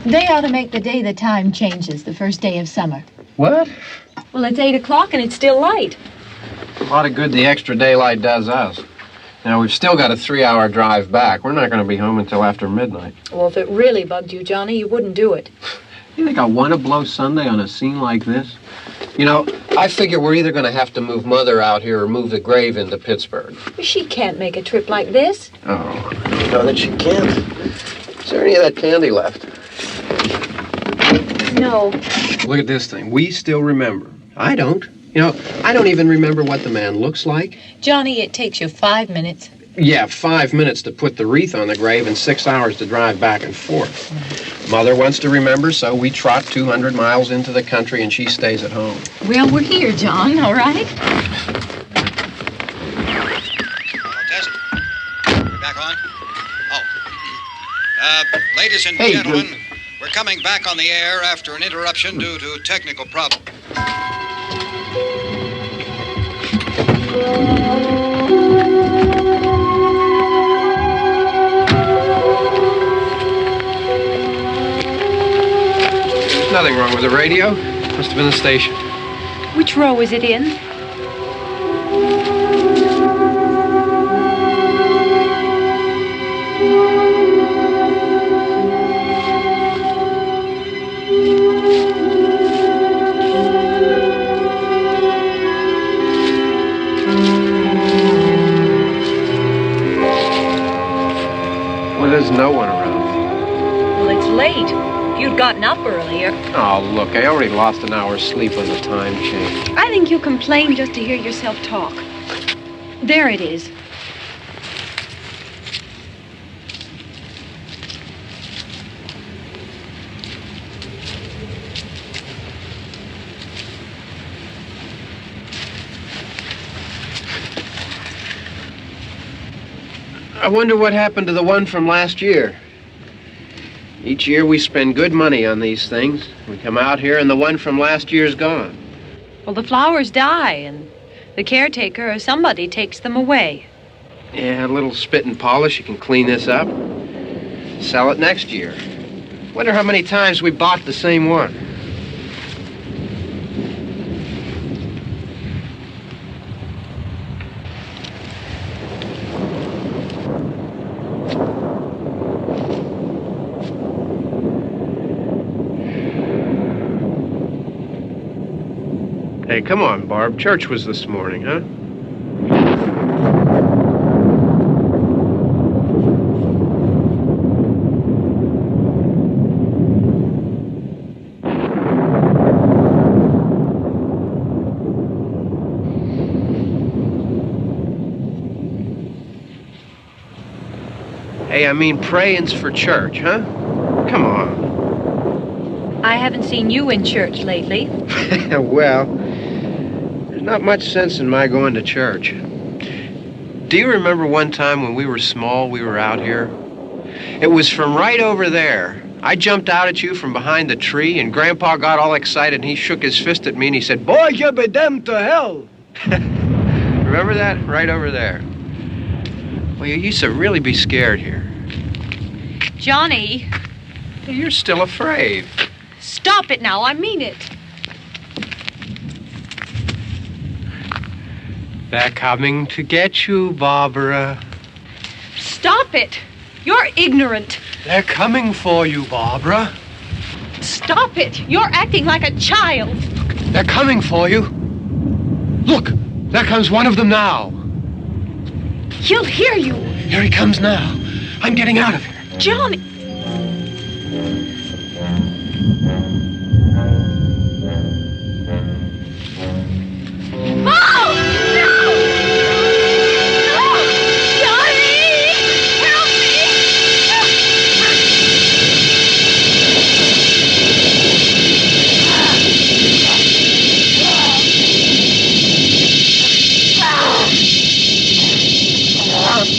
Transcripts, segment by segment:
They ought to make the day the time changes, the first day of summer. What? Well, it's 8 o'clock and it's still light. A lot of good the extra daylight does us. Now, we've still got a 3-hour drive back. We're not going to be home until after midnight. Well, if it really bugged you, Johnny, you wouldn't do it. You think I want to blow Sunday on a scene like this? You know, I figure we're either going to have to move Mother out here or move the grave into Pittsburgh. She can't make a trip like this. Oh, you know that she can't. Is there any of that candy left? No. Look at this thing. We still remember. I don't. You know, I don't even remember what the man looks like. Johnny, it takes you 5 minutes. Yeah, 5 minutes to put the wreath on the grave and 6 hours to drive back and forth. Mother wants to remember, so we trot 200 miles into the country and she stays at home. Well, we're here, John, all right? Test. We're back on? Oh. Ladies and gentlemen, we're coming back on the air after an interruption due to technical problem. There's nothing wrong with the radio. Must have been the station. Which row is it in? Well, there's no one around. Well, it's late. If you'd gotten up earlier. Oh, look, I already lost an hour's sleep on the time change. I think you complain just to hear yourself talk. There it is. I wonder what happened to the one from last year. Each year we spend good money on these things. We come out here and the one from last year's gone. Well, the flowers die, and the caretaker or somebody takes them away. Yeah, a little spit and polish. You can clean this up. Sell it next year. Wonder how many times we bought the same one. Hey, come on, Barb. Church was this morning, huh? Hey, I mean praying's for church, huh? Come on. I haven't seen you in church lately. Well, there's not much sense in my going to church. Do you remember one time when we were small, we were out here? It was from right over there. I jumped out at you from behind the tree, and Grandpa got all excited, and he shook his fist at me, and he said, "Boy, you be damned to hell." Remember that? Right over there. Well, you used to really be scared here. Johnny. You're still afraid. Stop it now. I mean it. They're coming to get you, Barbara. Stop it. You're ignorant. They're coming for you, Barbara. Stop it. You're acting like a child. They're coming for you. Look, there comes one of them now. He'll hear you. Here he comes now. I'm getting out of here. Johnny. Oh! No! No! Johnny! Help me!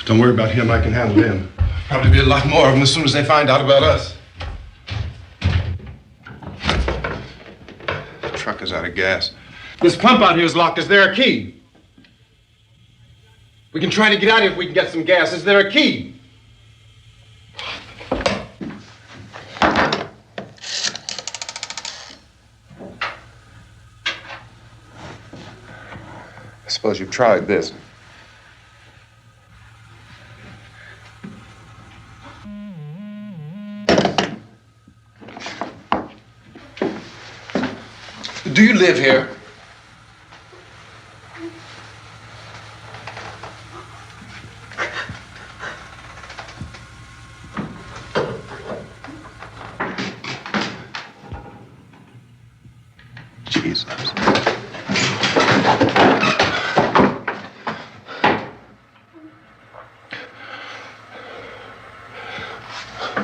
Don't worry about him. I can handle him. Probably be a lot more of them as soon as they find out about us. The truck is out of gas. This pump out here is locked. Is there a key? We can try to get out here if we can get some gas. Is there a key? I suppose you've tried this. Do you live here? Jesus.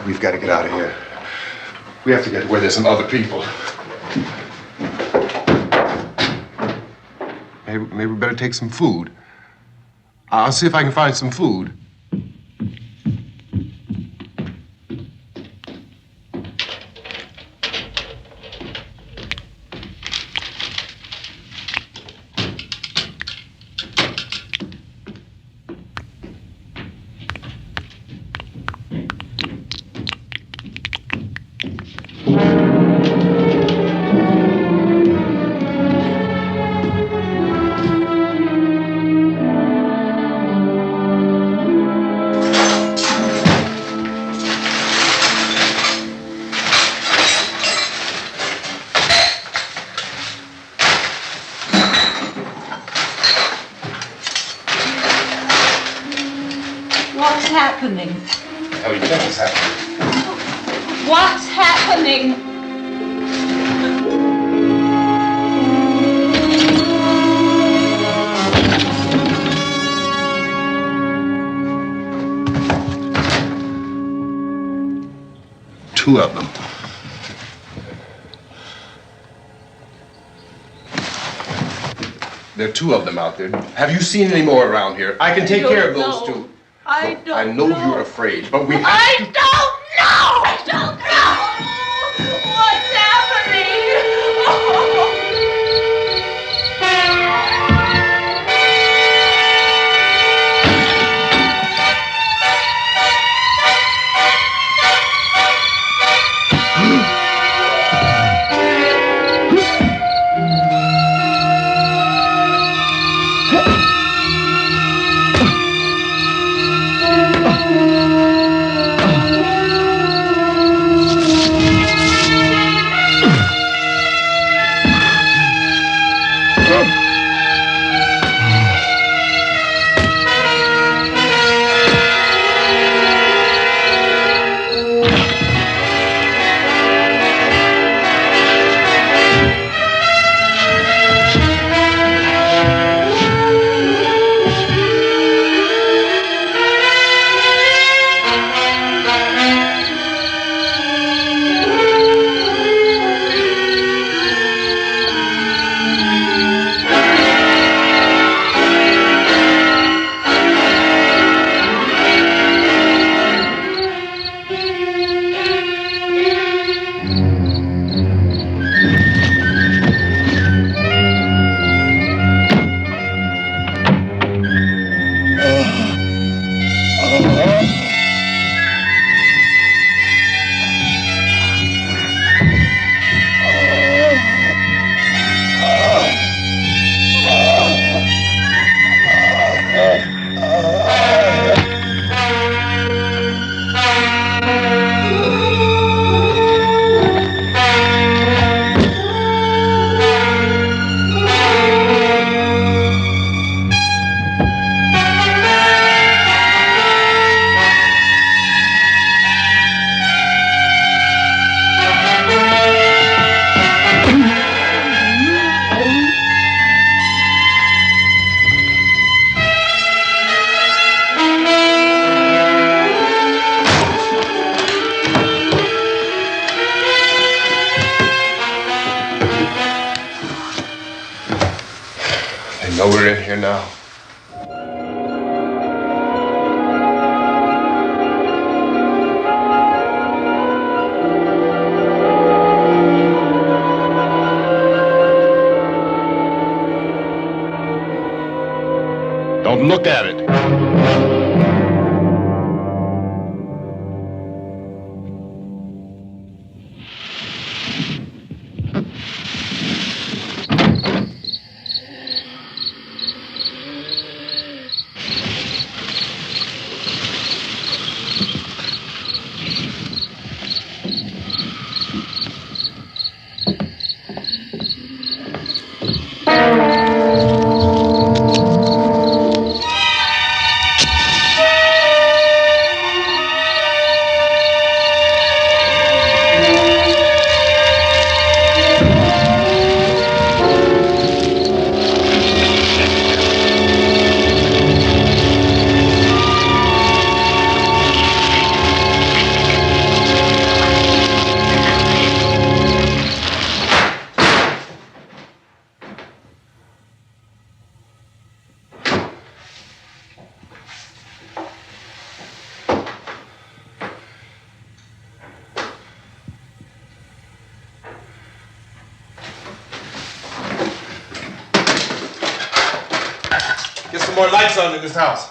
We've got to get out of here. We have to get to where there's some other people. Maybe we better take some food. I'll see if I can find some food. What's happening? How do you think it's happening? What's happening? Two of them. There are two of them out there. Have you seen any more around here? I can take care of those two. I don't I know you're afraid, but we have to... I don't know! I don't know! What's happening? I know we're in here now. Don't look at it. Get some more lights on in this house.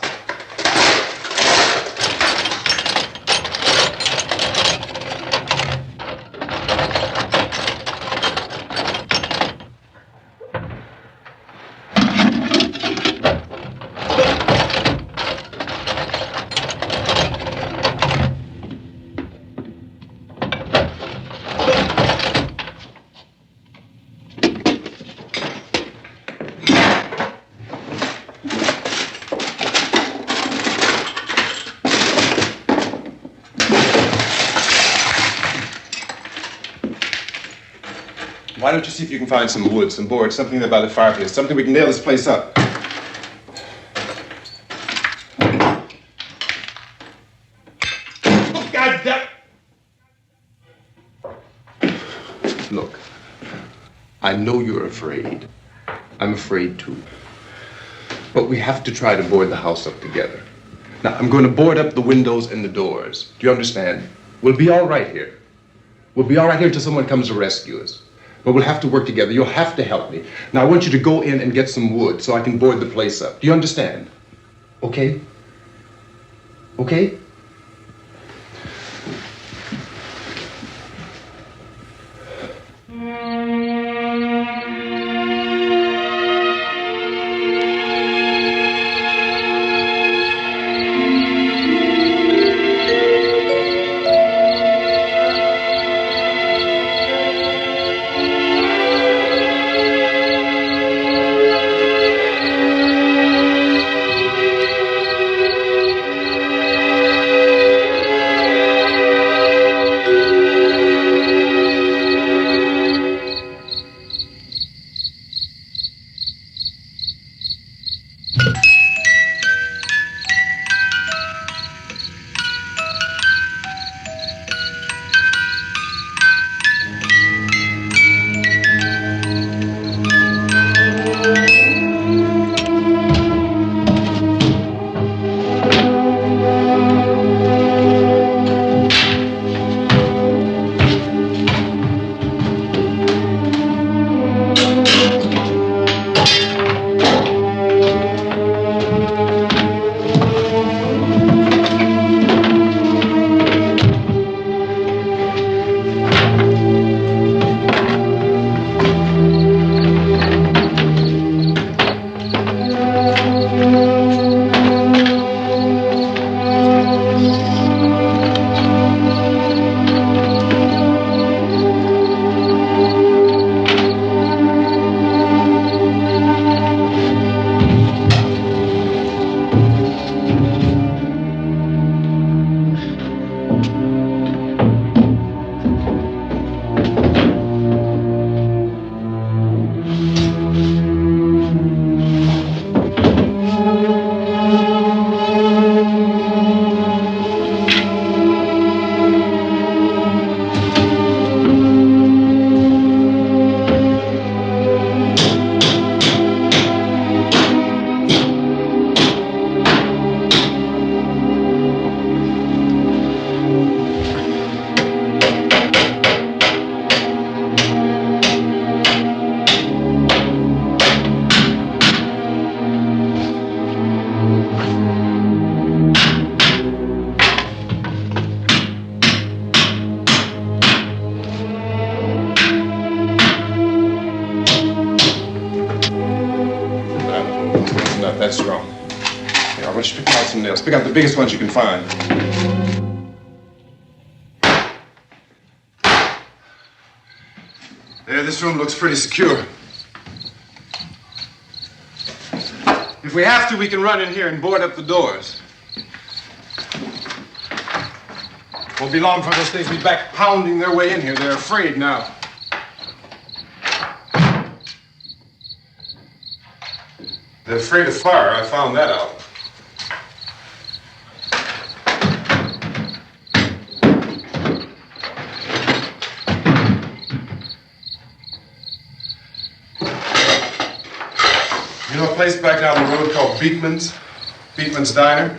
Why don't you see if you can find some wood, some board, something there by the fireplace, something we can nail this place up. Oh, God damn. Look, I know you're afraid. I'm afraid too. But we have to try to board the house up together. Now, I'm going to board up the windows and the doors. Do you understand? We'll be all right here. We'll be all right here until someone comes to rescue us. But we'll have to work together. You'll have to help me. Now, I want you to go in and get some wood so I can board the place up. Do you understand? Okay? Okay? Here, I want you to pick out some nails. Pick out the biggest ones you can find. There, this room looks pretty secure. If we have to, we can run in here and board up the doors. Won't be long before those things be back pounding their way in here. They're afraid now. They're afraid of fire. I found that out. You know a place back down the road called Beekman's? Beekman's Diner?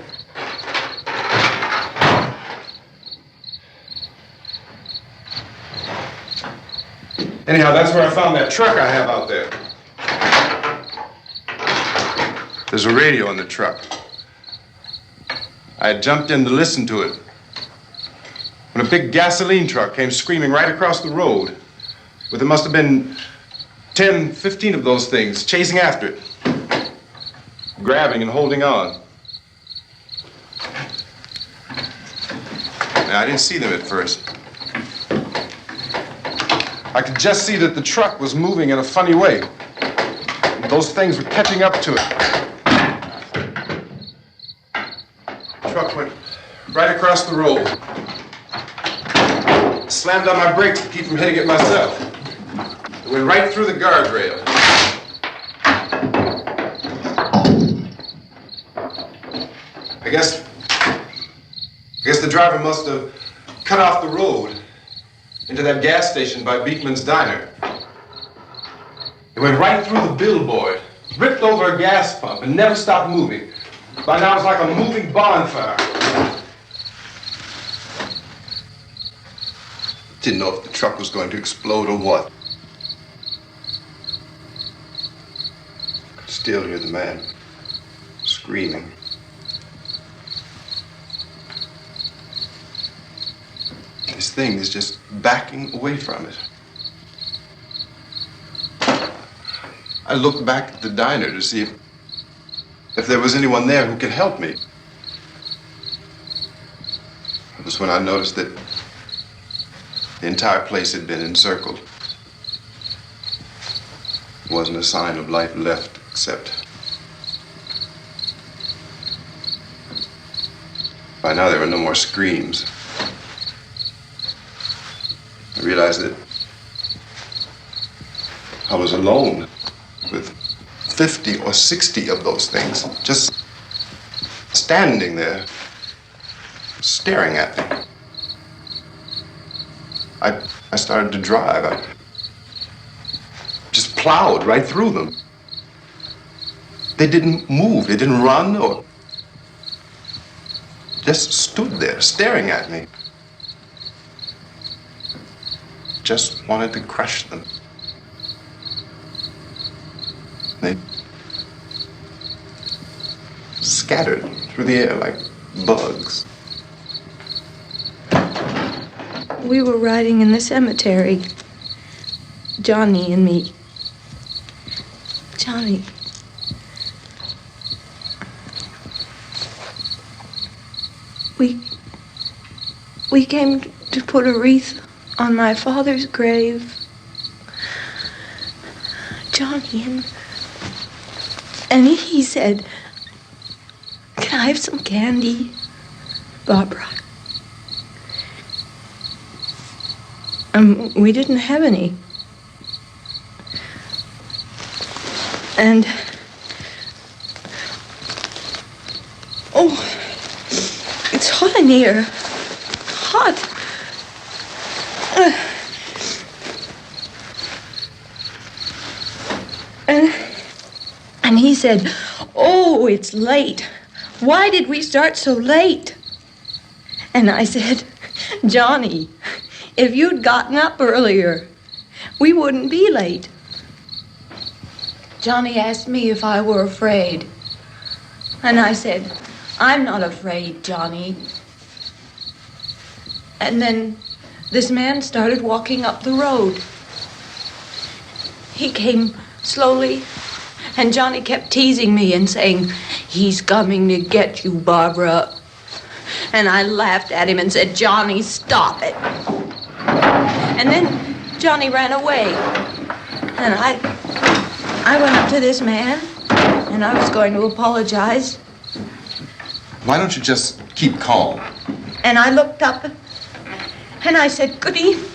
Anyhow, that's where I found that truck I have out there. There's a radio in the truck. I had jumped in to listen to it when a big gasoline truck came screaming right across the road with there must have been 10, 15 of those things chasing after it, grabbing and holding on. Now, I didn't see them at first. I could just see that the truck was moving in a funny way. Those things were catching up to it. The truck went right across the road. Slammed on my brakes to keep from hitting it myself. It went right through the guardrail. I guess the driver must have cut off the road into that gas station by Beekman's Diner. It went right through the billboard, ripped over a gas pump, and never stopped moving. By now, it's like a moving bonfire. Didn't know if the truck was going to explode or what. Could still hear the man screaming. This thing is just backing away from it. I looked back at the diner to see if there was anyone there who could help me. It was when I noticed that the entire place had been encircled. There wasn't a sign of life left except by now there were no more screams. I realized that I was alone with 50 or 60 of those things just standing there, staring at me. I started to drive. I just plowed right through them. They didn't move. They didn't run or just stood there staring at me. Just wanted to crush them. They scattered through the air like bugs. We were riding in the cemetery, Johnny and me. Johnny. We came to put a wreath on my father's grave. Johnny, and he said, "Can I have some candy, Barbara?" We didn't have any. And, oh, it's hot in here. Hot. And he said, "Oh, it's late. Why did we start so late?" And I said, "Johnny, if you'd gotten up earlier, we wouldn't be late." Johnny asked me if I were afraid. And I said, "I'm not afraid, Johnny." And then this man started walking up the road. He came slowly And Johnny kept teasing me and saying, "He's coming to get you, Barbara." And I laughed at him and said, "Johnny, stop it." And then Johnny ran away. And I went up to this man, and I was going to apologize. Why don't you just keep calm? And I looked up, and I said, "Good evening."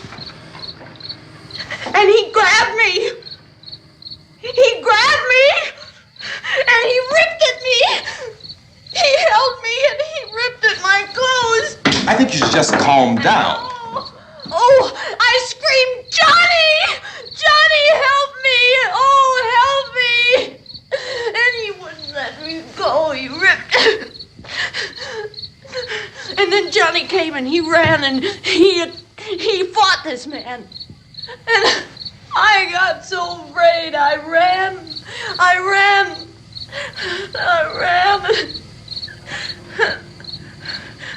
And he grabbed me. He grabbed me, and he ripped at me. He held me, and he ripped at my clothes. I think you should just calm down. Oh, I screamed, "Johnny! Johnny, help me! Oh, help me!" And he wouldn't let me go. He ripped. And then Johnny came and he ran and he fought this man. And I got so afraid. I ran.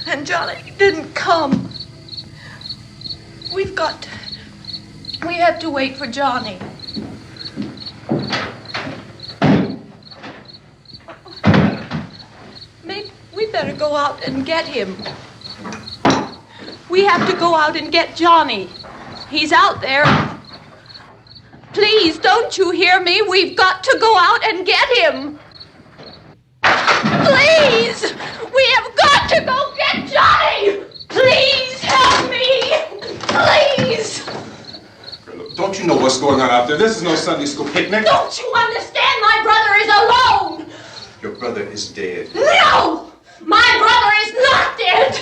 And Johnny didn't come. We have to wait for Johnny. Maybe we better go out and get him. We have to go out and get Johnny. He's out there. Please, don't you hear me? We've got to go out and get him. Please! We have got to go get Johnny! Please help me! Please! Don't you know what's going on out there? This is no Sunday school picnic. Don't you understand? My brother is alone! Your brother is dead. No! My brother is not dead!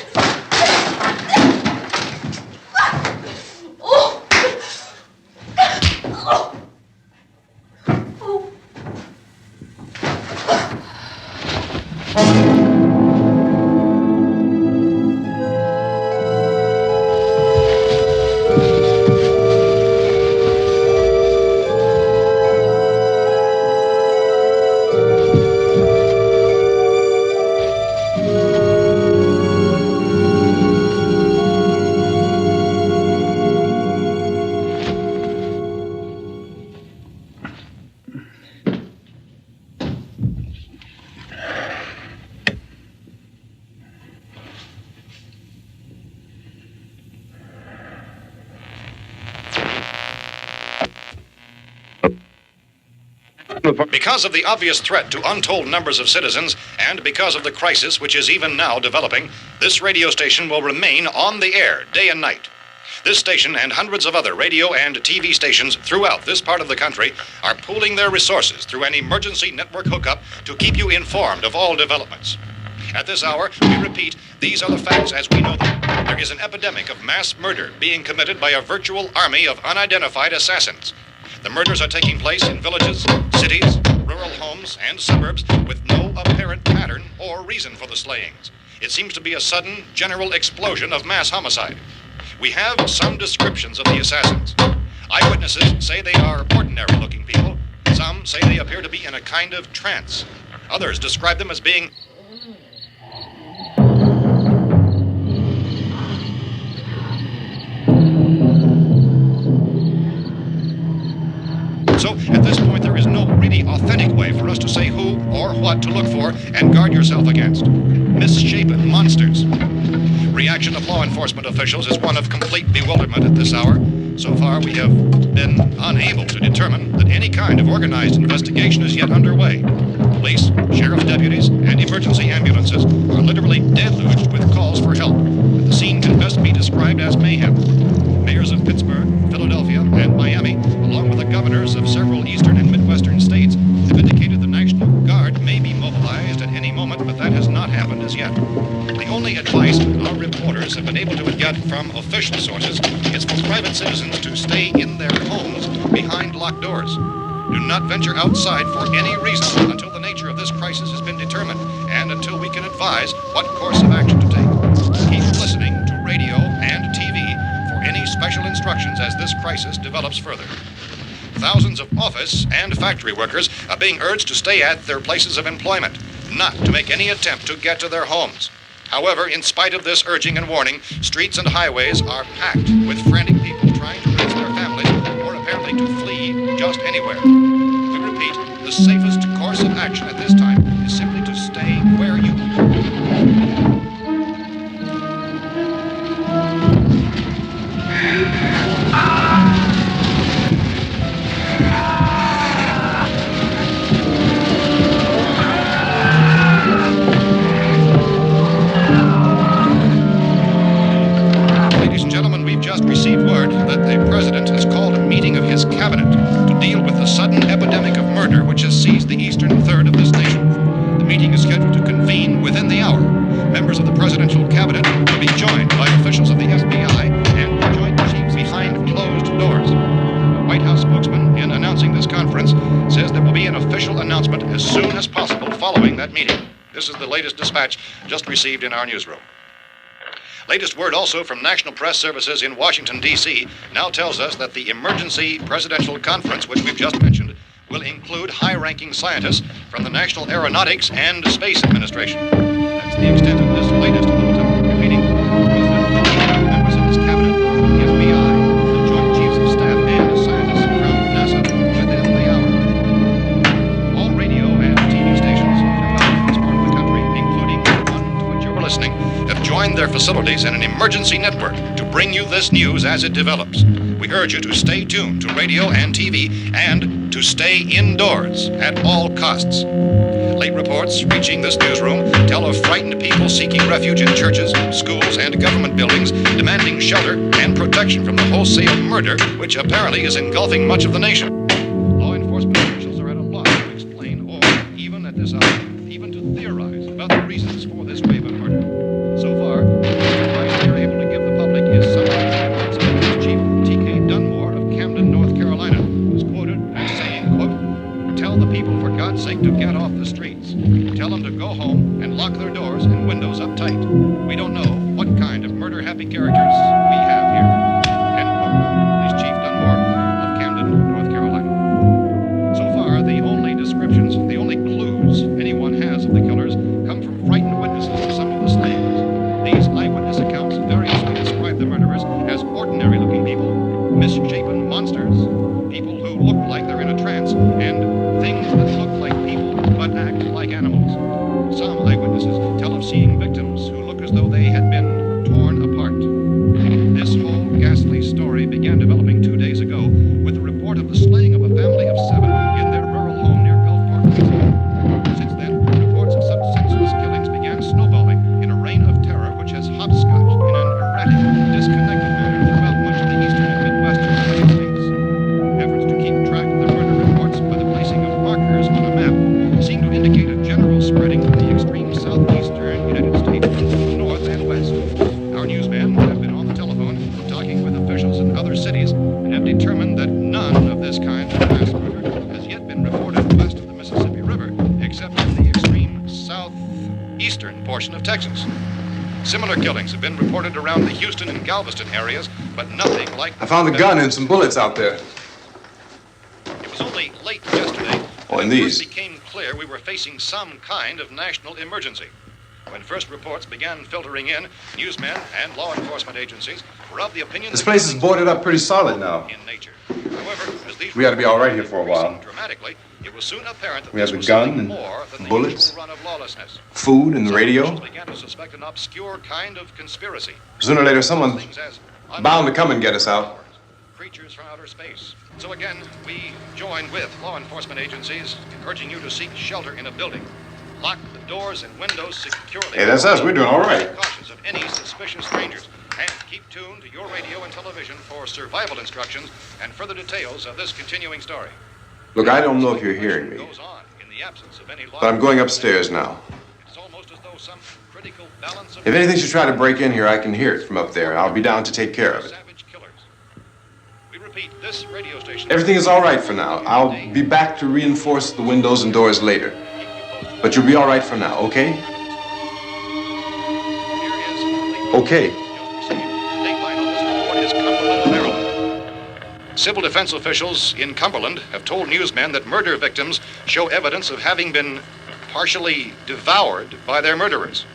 Oh! Oh! Oh! Because of the obvious threat to untold numbers of citizens, and because of the crisis which is even now developing, this radio station will remain on the air day and night. This station and hundreds of other radio and TV stations throughout this part of the country are pooling their resources through an emergency network hookup to keep you informed of all developments. At this hour, we repeat, these are the facts as we know them. There is an epidemic of mass murder being committed by a virtual army of unidentified assassins. The murders are taking place in villages, cities, rural homes, and suburbs with no apparent pattern or reason for the slayings. It seems to be a sudden, general explosion of mass homicide. We have some descriptions of the assassins. Eyewitnesses say they are ordinary-looking people. Some say they appear to be in a kind of trance. Others describe them as being So, at this point, there is no really authentic way for us to say who or what to look for and guard yourself against. Misshapen monsters. Reaction of law enforcement officials is one of complete bewilderment at this hour. So far, we have been unable to determine that any kind of organized investigation is yet underway. Police, sheriff's deputies, and emergency ambulances are literally deluged with calls for help. The scene can best be described as mayhem. Mayors of Pittsburgh, Philadelphia, and Miami, along with the governors of several eastern and midwestern states, have indicated the National Guard may be mobilized at any moment, but that has not happened as yet. The only advice our reporters have been able to get from official sources is for private citizens to stay in their homes behind locked doors. Do not venture outside for any reason until the nature of this crisis has been determined and until we can advise what course of action to take. Keep listening to radio and TV for any special instructions as this crisis develops further. Thousands of office and factory workers are being urged to stay at their places of employment, not to make any attempt to get to their homes. However, in spite of this urging and warning, streets and highways are packed with frantic people trying to raise their families or apparently to flee just anywhere. We repeat, repeat, the safest course of action at this time is simply to stay where you are. Ladies and gentlemen, we've just received word that the President has called a meeting of his cabinet to deal with the sudden epidemic of murder which has seized the eastern third of this nation. The meeting is scheduled to convene within the hour. Members of the presidential cabinet will be joined by officials of the FBI and joint chiefs behind closed doors. The White House spokesman, in announcing this conference, says there will be an official announcement as soon as possible following that meeting. This is the latest dispatch just received in our newsroom. Latest word also from National Press Services in Washington, D.C. now tells us that the emergency presidential conference, which we've just mentioned, will include high-ranking scientists from the National Aeronautics and Space Administration. That's the extent of this latest bulletin. Repeating, President, members of his cabinet, the FBI, the Joint Chiefs of Staff, and scientists from NASA within the hour. All radio and TV stations throughout this part of the country, including the one to which you're listening, have joined their facilities in an emergency network to bring you this news as it develops. We urge you to stay tuned to radio and TV and to stay indoors at all costs. Late reports reaching this newsroom tell of frightened people seeking refuge in churches, schools, and government buildings, demanding shelter and protection from the wholesale murder which apparently is engulfing much of the nation. Law enforcement officials are at a loss to explain or, even at this hour, even to theorize about the reasons for this wave of murder. So far, the advice they're able to give the public is summarized by Police Chief T.K. Dunmore of Camden, North Carolina, who's quoted as saying, quote, "Tell the people for God's sake to get off the streets. Tell them to go home and lock their doors and windows up tight. We don't know what kind of murder-happy characters we have here." End quote. Police Chief Dunmore of Camden, North Carolina. So far, the only descriptions, the only clues anyone has of the killers come from frightened witnesses to some of the slayings. These eyewitness accounts variously describe the murderers as ordinary-looking people, misshapen monsters, people who look like they're in a trance, and things that look like people but act like animals. Some eyewitnesses tell of seeing victims who look as though they had been torn apart. This whole ghastly story began developing 2 days ago with the report of the slaying of a family of 7 in their rural home near Gulfport, Louisiana. Since then, reports of such senseless killings began snowballing in a reign of terror which has hopscotched in an erratic, disconnected manner throughout much of the eastern and midwestern United States. Efforts to keep track of the murder reports by the placing of markers on a map seem to indicate a general spreading of the extreme southeastern United States to the north and west. Our newsmen have been on the telephone talking with officials in other cities and have determined that none of this kind of mass murder has yet been reported west of the Mississippi River, except in the extreme southeastern portion of Texas. Similar killings have been reported around the Houston and Galveston areas, but nothing like I found a gun and some bullets out there. It was only late yesterday Oh, and that it these. first became clear we were facing some kind of national emergency. When first reports began filtering in, newsmen and law enforcement agencies were of the opinion This that place is boarded up pretty solid now. in nature. However, as these We ought to be all right here reports for a while. increased dramatically, it was soon apparent that We have this the was gun something and more than the bullets, usual run of lawlessness. Food and the Some radio. officials began to suspect an obscure kind of conspiracy. Sooner or later, someone's Things as bound to come and get us out. creatures from outer space. So again, we join with law enforcement agencies, urging you to seek shelter in a building. Lock the doors and windows securely. Hey, that's us. We're doing all right. Cautious of any suspicious strangers. And keep tuned to your radio and television for survival instructions and further details of this continuing story. Look, I don't know if you're hearing me, Goes on in the absence of any law. but I'm going upstairs now. It's almost as though some critical balance of If anything should try to break in here, I can hear it from up there. I'll be down to take care of it. savage killers. We repeat, this radio station. Everything is all right for now. I'll be back to reinforce the windows and doors later. But you'll be all right for now, okay? Okay. Dateline on this report is Cumberland, Maryland. Civil defense officials in Cumberland have told newsmen that murder victims show evidence of having been partially devoured by their murderers.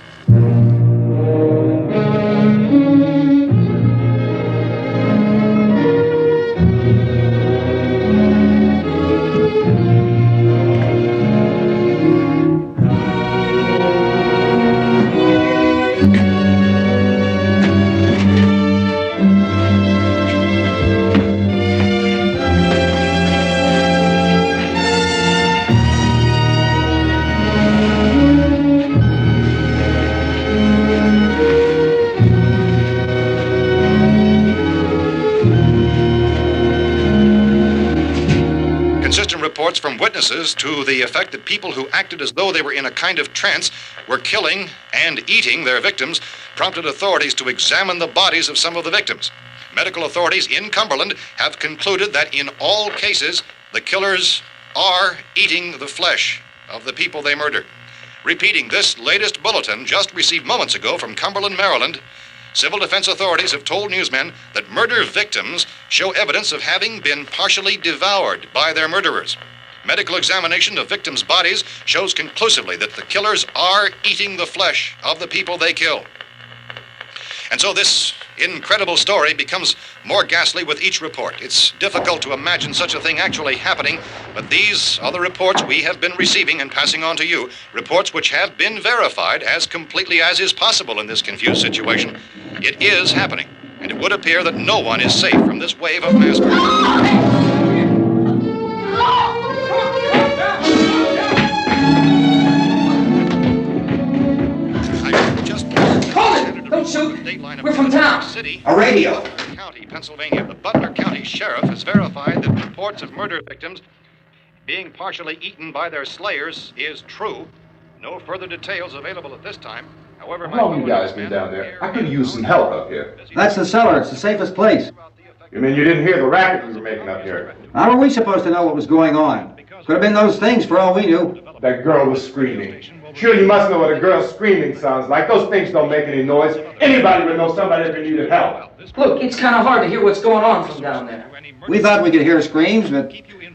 reports from witnesses to the effect that people who acted as though they were in a kind of trance were killing and eating their victims prompted authorities to examine the bodies of some of the victims. Medical authorities in Cumberland have concluded that in all cases, the killers are eating the flesh of the people they murdered. Repeating this latest bulletin just received moments ago from Cumberland, Maryland, civil defense authorities have told newsmen that murder victims show evidence of having been partially devoured by their murderers. Medical examination of victims' bodies shows conclusively that the killers are eating the flesh of the people they kill. And so this incredible story becomes more ghastly with each report. It's difficult to imagine such a thing actually happening, but these are the reports we have been receiving and passing on to you, reports which have been verified as completely as is possible in this confused situation. It is happening, and it would appear that no one is safe from this wave of mass murder. Don't shoot! We're from town. A radio. County, Pennsylvania. The Butler County Sheriff has verified that reports of murder victims being partially eaten by their slayers is true. No further details available at this time. However, How long you guys been down there? I could use some help up here. That's the cellar. It's the safest place. You mean you didn't hear the racket we were making up here? How were we supposed to know what was going on? Could have been those things for all we knew. That girl was screaming. Sure, you must know what a girl screaming sounds like. Those things don't make any noise. Anybody would know somebody ever needed help. Look, it's kind of hard to hear what's going on from down there. We thought we could hear screams, but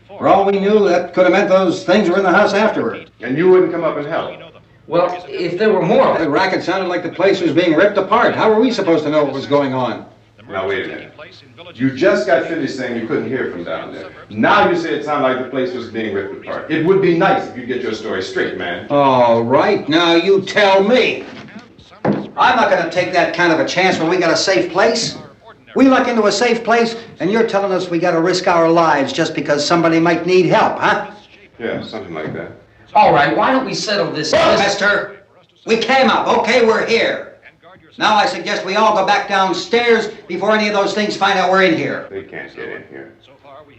for all we knew, that could have meant those things were in the house afterward. And you wouldn't come up and help? Well, if there were more... The racket sounded like the place was being ripped apart. How were we supposed to know what was going on? Now, wait a minute. You just got finished saying you couldn't hear from down there. Now you say it sounded like the place was being ripped apart. It would be nice if you get your story straight, man. All right, now you tell me. I'm not going to take that kind of a chance when we got a safe place. We luck into a safe place, and you're telling us we got to risk our lives just because somebody might need help, huh? Yeah, something like that. All right, why don't we settle this... Look, mister, we came up. Okay, we're here. Now I suggest we all go back downstairs before any of those things find out we're in here. They can't get in here.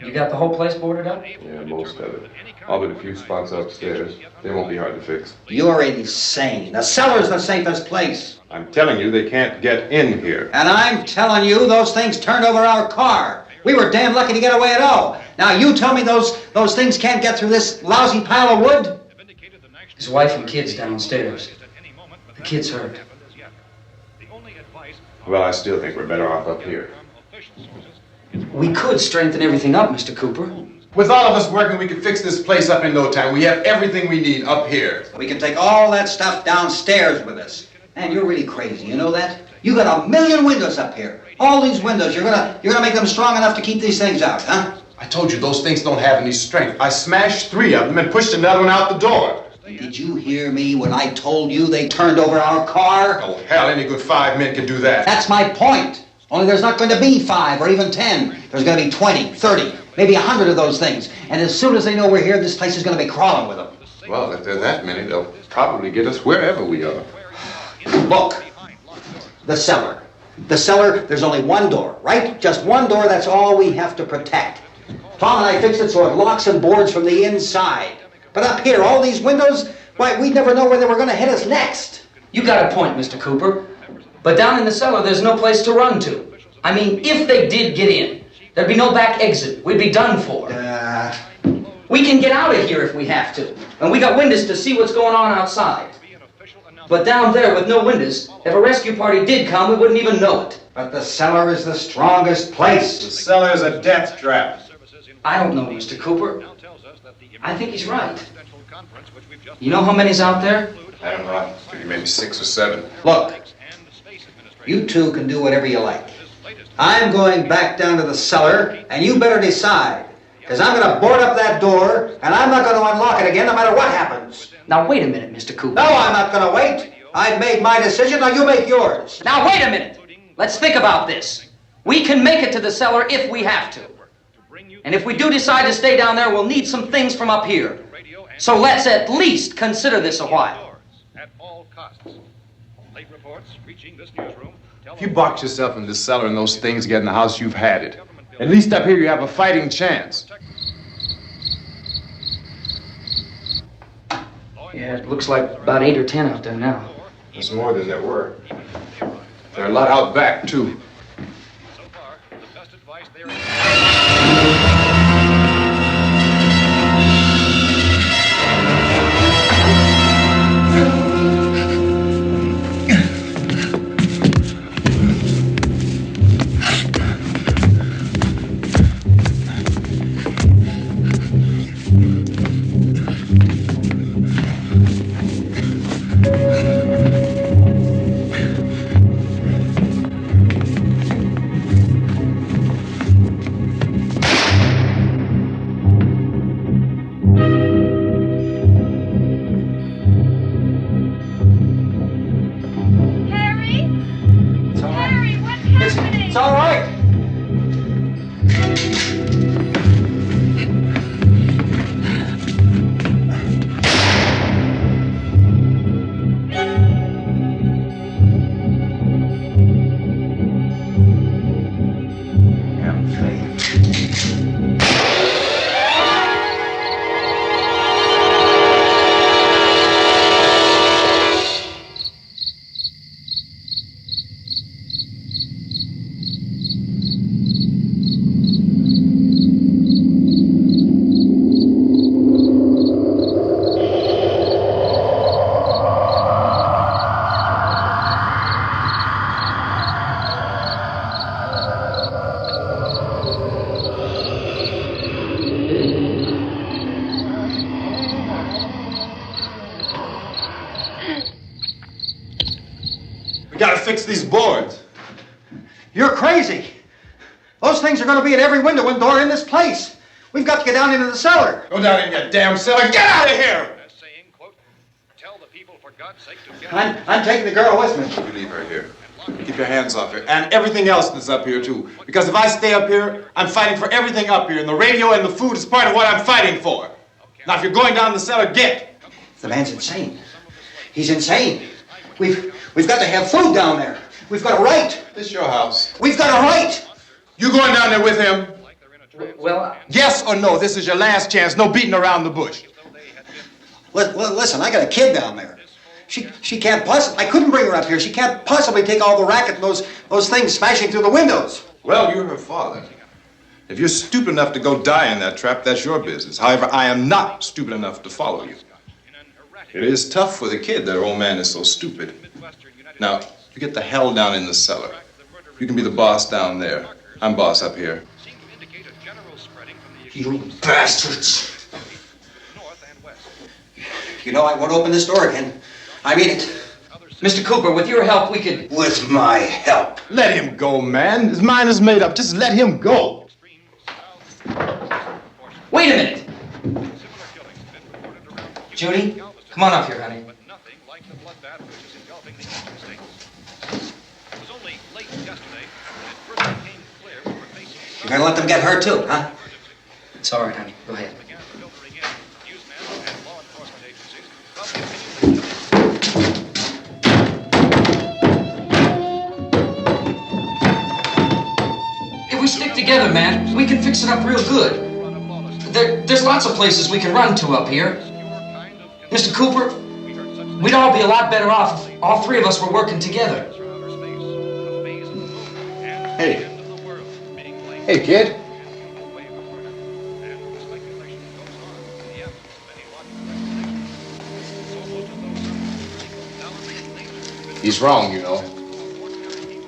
You got the whole place boarded up? Yeah, most of it. All but a few spots upstairs. They won't be hard to fix. You're insane. The cellar's the safest place. I'm telling you, they can't get in here. And I'm telling you, those things turned over our car. We were damn lucky to get away at all. Now you tell me those things can't get through this lousy pile of wood? His wife and kids downstairs. The kid's hurt. Well, I still think we're better off up here. We could strengthen everything up, Mr. Cooper. With all of us working, we could fix this place up in no time. We have everything we need up here. We can take all that stuff downstairs with us. Man, you're really crazy, you know that? You got 1,000,000 windows up here. All these windows, you're gonna make them strong enough to keep these things out, huh? I told you, those things don't have any strength. I smashed 3 of them and pushed another one out the door. Did you hear me when I told you they turned over our car? Oh, hell, any good 5 men can do that. That's my point. Only there's not going to be 5 or even 10. There's going to be 20, 30, maybe 100 of those things. And as soon as they know we're here, this place is going to be crawling with them. Well, if there are that many, they'll probably get us wherever we are. Look, the cellar. The cellar, there's only one door, right? Just one door, that's all we have to protect. Tom and I fixed it so it locks and boards from the inside. But up here, all these windows, why, we'd never know where they were going to hit us next. You got a point, Mr. Cooper. But down in the cellar, there's no place to run to. I mean, if they did get in, there'd be no back exit. We'd be done for. We can get out of here if we have to. And we got windows to see what's going on outside. But down there with no windows, if a rescue party did come, we wouldn't even know it. But the cellar is the strongest place. The cellar is a death trap. I don't know, Mr. Cooper. I think he's right. You know how many's out there? I don't know. I think maybe 6 or 7. Look, you two can do whatever you like. I'm going back down to the cellar, and you better decide. Because I'm going to board up that door, and I'm not going to unlock it again no matter what happens. Now, wait a minute, Mr. Cooper. No, I'm not going to wait. I've made my decision, now you make yours. Now, wait a minute. Let's think about this. We can make it to the cellar if we have to. And if we do decide to stay down there, we'll need some things from up here. So let's at least consider this a while. If you box yourself in this cellar and those things get in the house, you've had it. At least up here you have a fighting chance. Yeah, it looks like about 8 or 10 out there now. There's more than there were. There are a lot out back, too. So far, the best advice there It's all right. We gotta fix these boards. You're crazy. Those things are going to be at every window and door in this place. We've got to get down into the cellar. Go down in your damn cellar. Get out of here! saying, quote, tell the people for God's sake to get I'm taking the girl with me. You leave her here. Keep your hands off her. And everything else that's up here, too. Because if I stay up here, I'm fighting for everything up here. And the radio and the food is part of what I'm fighting for. Now, if you're going down the cellar, get. The man's insane. He's insane. We've got to have food down there. We've got a right. This is your house. We've got a right. You going down there with him? Well, Yes or no? This is your last chance. No beating around the bush. Listen, I got a kid down there. She can't possibly. I couldn't bring her up here. She can't possibly take all the racket and those things smashing through the windows. Well, you're her father. If you're stupid enough to go die in that trap, that's your business. However, I am not stupid enough to follow you. It is tough for the kid that her old man is so stupid. Now, you get the hell down in the cellar. You can be the boss down there. I'm boss up here. You bastards. You know, I won't open this door again. I mean it. Mr. Cooper, with your help, we could... With my help. Let him go, man. His mind is made up. Just let him go. Wait a minute. Judy, come on up here, honey. You're gonna let them get hurt too, huh? It's all right, honey. Go ahead. If we stick together, man, we can fix it up real good. There's lots of places we can run to up here. Mr. Cooper, we'd all be a lot better off if all three of us were working together. Hey. Hey, kid. He's wrong, you know.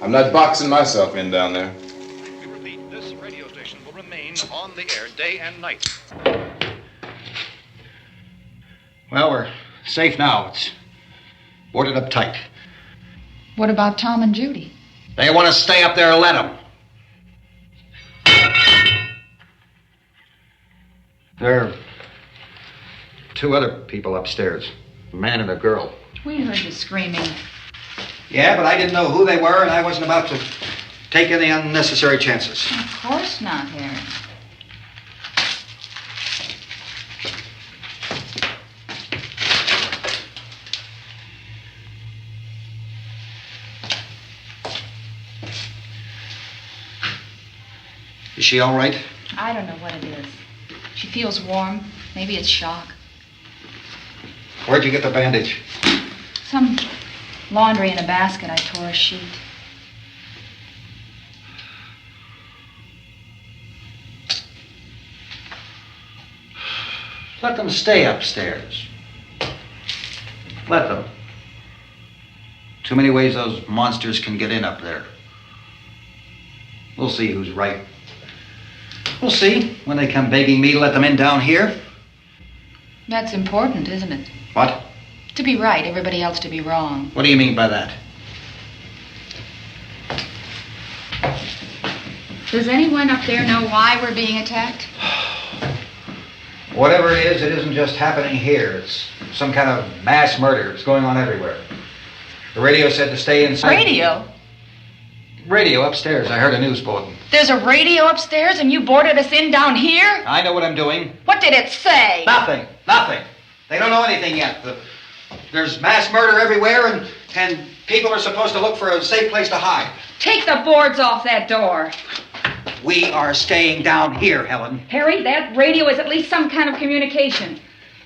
I'm not boxing myself in down there. We repeat, this radio station will remain on the air day and night. Well, we're safe now. It's boarded up tight. What about Tom and Judy? They want to stay up there, let them. There are two other people upstairs, a man and a girl. We heard the screaming. Yeah, but I didn't know who they were, and I wasn't about to take any unnecessary chances. Of course not, Harry. Is she all right? I don't know what it is. She feels warm. Maybe it's shock. Where'd you get the bandage? Some laundry in a basket. I tore a sheet. Let them stay upstairs. Let them. Too many ways those monsters can get in up there. We'll see who's right. We'll see when they come begging me to let them in down here. That's important, isn't it? What? To be right, everybody else to be wrong. What do you mean by that? Does anyone up there know why we're being attacked? Whatever it isn't just happening here. It's some kind of mass murder. It's going on everywhere. The radio said to stay inside. Radio? Radio upstairs. I heard a news bulletin. There's a radio upstairs and you boarded us in down here? I know what I'm doing. What did it say? Nothing. They don't know anything yet. There's mass murder everywhere and people are supposed to look for a safe place to hide. Take the boards off that door. We are staying down here, Helen. Harry, that radio is at least some kind of communication.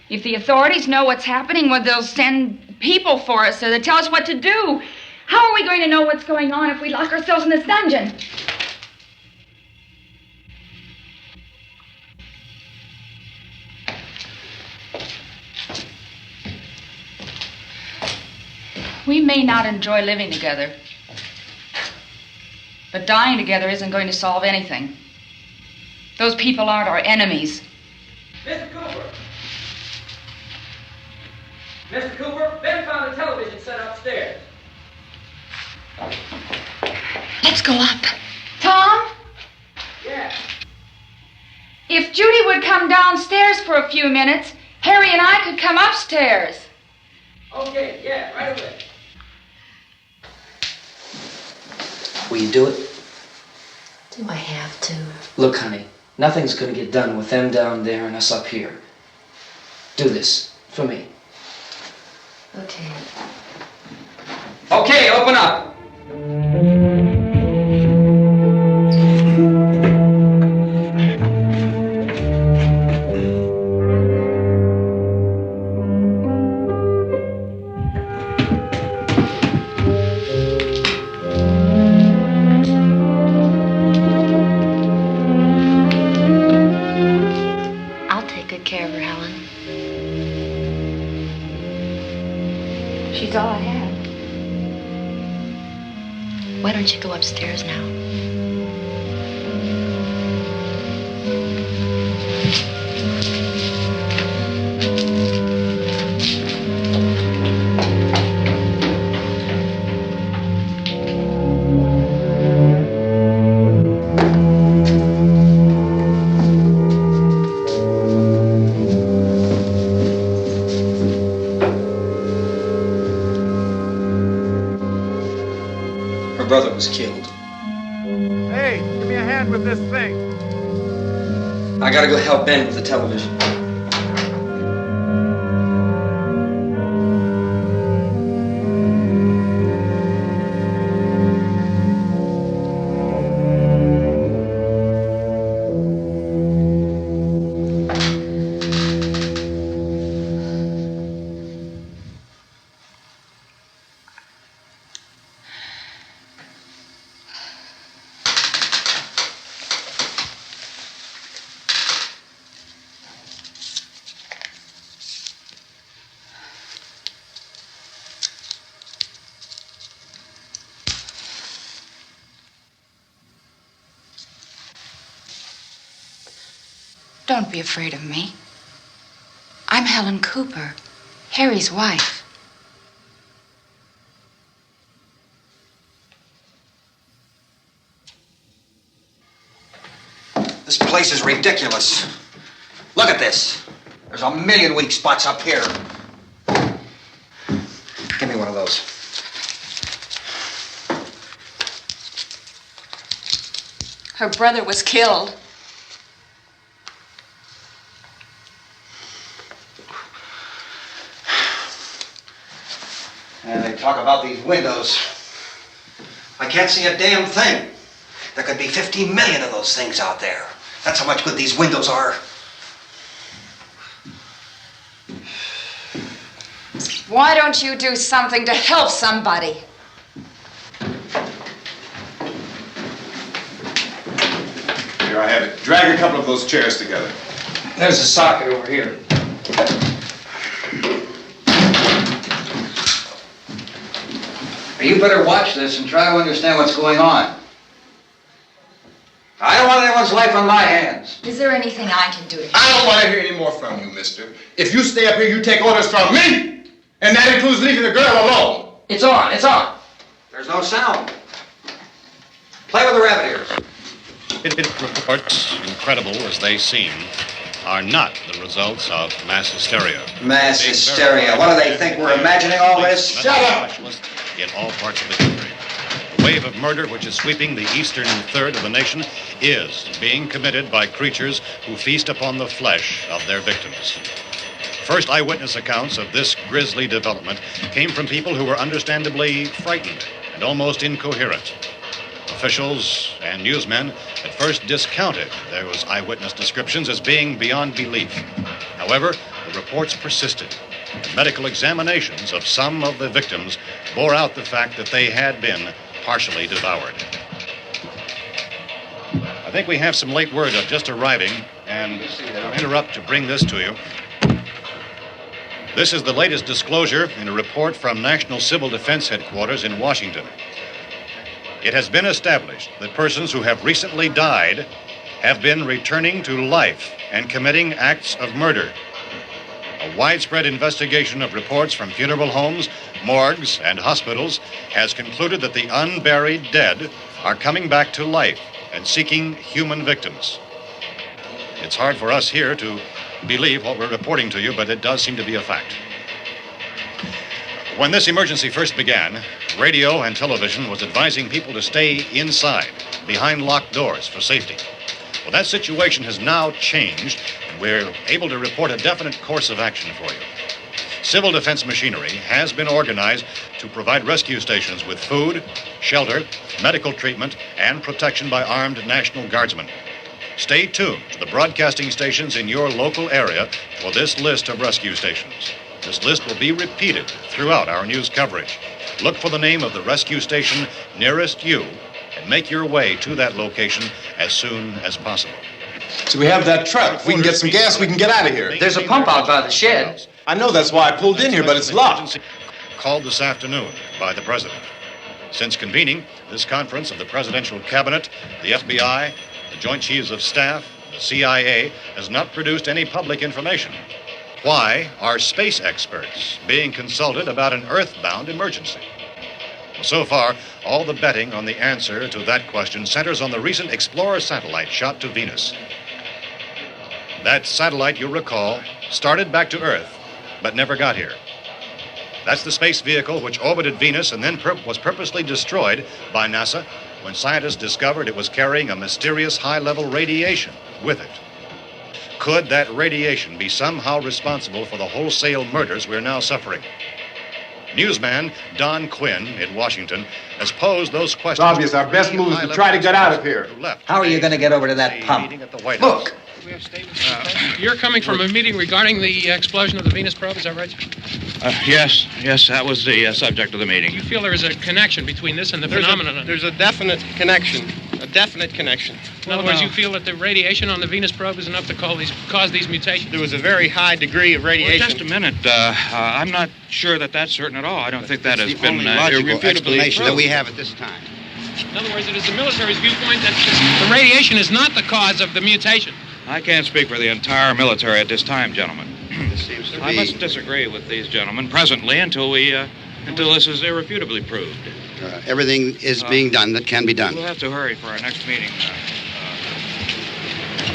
If the authorities know what's happening, well, they'll send people for us so they tell us what to do. How are we going to know what's going on if we lock ourselves in this dungeon? We may not enjoy living together, but dying together isn't going to solve anything. Those people aren't our enemies. Mr. Cooper! Mr. Cooper, Ben found a television set upstairs. Let's go up. Tom? Yeah. If Judy would come downstairs for a few minutes, Harry and I could come upstairs. Okay, yeah, right away. Will you do it? Do I have to? Look, honey, nothing's gonna get done with them down there and us up here. Do this for me. Okay. Okay, open up. I'll take good care of her, Helen. She's all I have. Why don't you go upstairs now? Her brother was killed. Hey, give me a hand with this thing. I gotta go help Ben with the television. Don't be afraid of me. I'm Helen Cooper, Harry's wife. This place is ridiculous. Look at this. There's a million weak spots up here. Give me one of those. Her brother was killed. And they talk about these windows. I can't see a damn thing. There could be 15 million of those things out there. That's how much good these windows are. Why don't you do something to help somebody? Here I have it. Drag a couple of those chairs together. There's a socket over here. You better watch this and try to understand what's going on. I don't want anyone's life on my hands. Is there anything I can do to help? I don't want to hear any more from you, mister. If you stay up here, you take orders from me! And that includes leaving the girl alone. It's on, it's on. There's no sound. Play with the rabbit ears. Reports, incredible as they seem, are not the results of mass hysteria. Mass hysteria. What do they think? We're imagining all this? Shut up! In all parts of the country. The wave of murder which is sweeping the eastern third of the nation is being committed by creatures who feast upon the flesh of their victims. First eyewitness accounts of this grisly development came from people who were understandably frightened and almost incoherent. Officials and newsmen at first discounted those eyewitness descriptions as being beyond belief. However, the reports persisted. And medical examinations of some of the victims bore out the fact that they had been partially devoured. I think we have some late word just arriving, and I'll interrupt to bring this to you. This is the latest disclosure in a report from National Civil Defense Headquarters in Washington. It has been established that persons who have recently died have been returning to life and committing acts of murder. A widespread investigation of reports from funeral homes, morgues, and hospitals has concluded that the unburied dead are coming back to life and seeking human victims. It's hard for us here to believe what we're reporting to you, but it does seem to be a fact. When this emergency first began, radio and television was advising people to stay inside, behind locked doors for safety. Well, that situation has now changed, and we're able to report a definite course of action for you. Civil defense machinery has been organized to provide rescue stations with food, shelter, medical treatment, and protection by armed National Guardsmen. Stay tuned to the broadcasting stations in your local area for this list of rescue stations. This list will be repeated throughout our news coverage. Look for the name of the rescue station nearest you and make your way to that location as soon as possible. So we have that truck. If we can get some gas, we can get out of here. There's a pump out by the shed. I know, that's why I pulled in here, but it's locked. Called this afternoon by the President. Since convening this conference of the Presidential Cabinet, the FBI, the Joint Chiefs of Staff, the CIA has not produced any public information. Why are space experts being consulted about an Earth-bound emergency? So far, all the betting on the answer to that question centers on the recent Explorer satellite shot to Venus. That satellite, you'll recall, started back to Earth, but never got here. That's the space vehicle which orbited Venus and then was purposely destroyed by NASA when scientists discovered it was carrying a mysterious high-level radiation with it. Could that radiation be somehow responsible for the wholesale murders we're now suffering? Newsman Don Quinn in Washington has posed those questions. It's obvious our best move is to try to get out of here. How are you going to get over to that pump? Look! You're coming from a meeting regarding the explosion of the Venus probe, is that right? Yes, that was the subject of the meeting. You feel there is a connection between this and the phenomenon? There's a definite connection. A definite connection. In other words, you feel that the radiation on the Venus probe is enough to cause these mutations? There was a very high degree of radiation. Well, just a minute. I'm not sure that that's certain at all. I don't think that has been the only logical irrefutably explanation proved. that we have at this time. In other words, it is the military's viewpoint that the radiation is not the cause of the mutation. I can't speak for the entire military at this time, gentlemen. This seems to I be... must disagree with these gentlemen presently until this is irrefutably proved. Everything is being done that can be done. We'll have to hurry for our next meeting.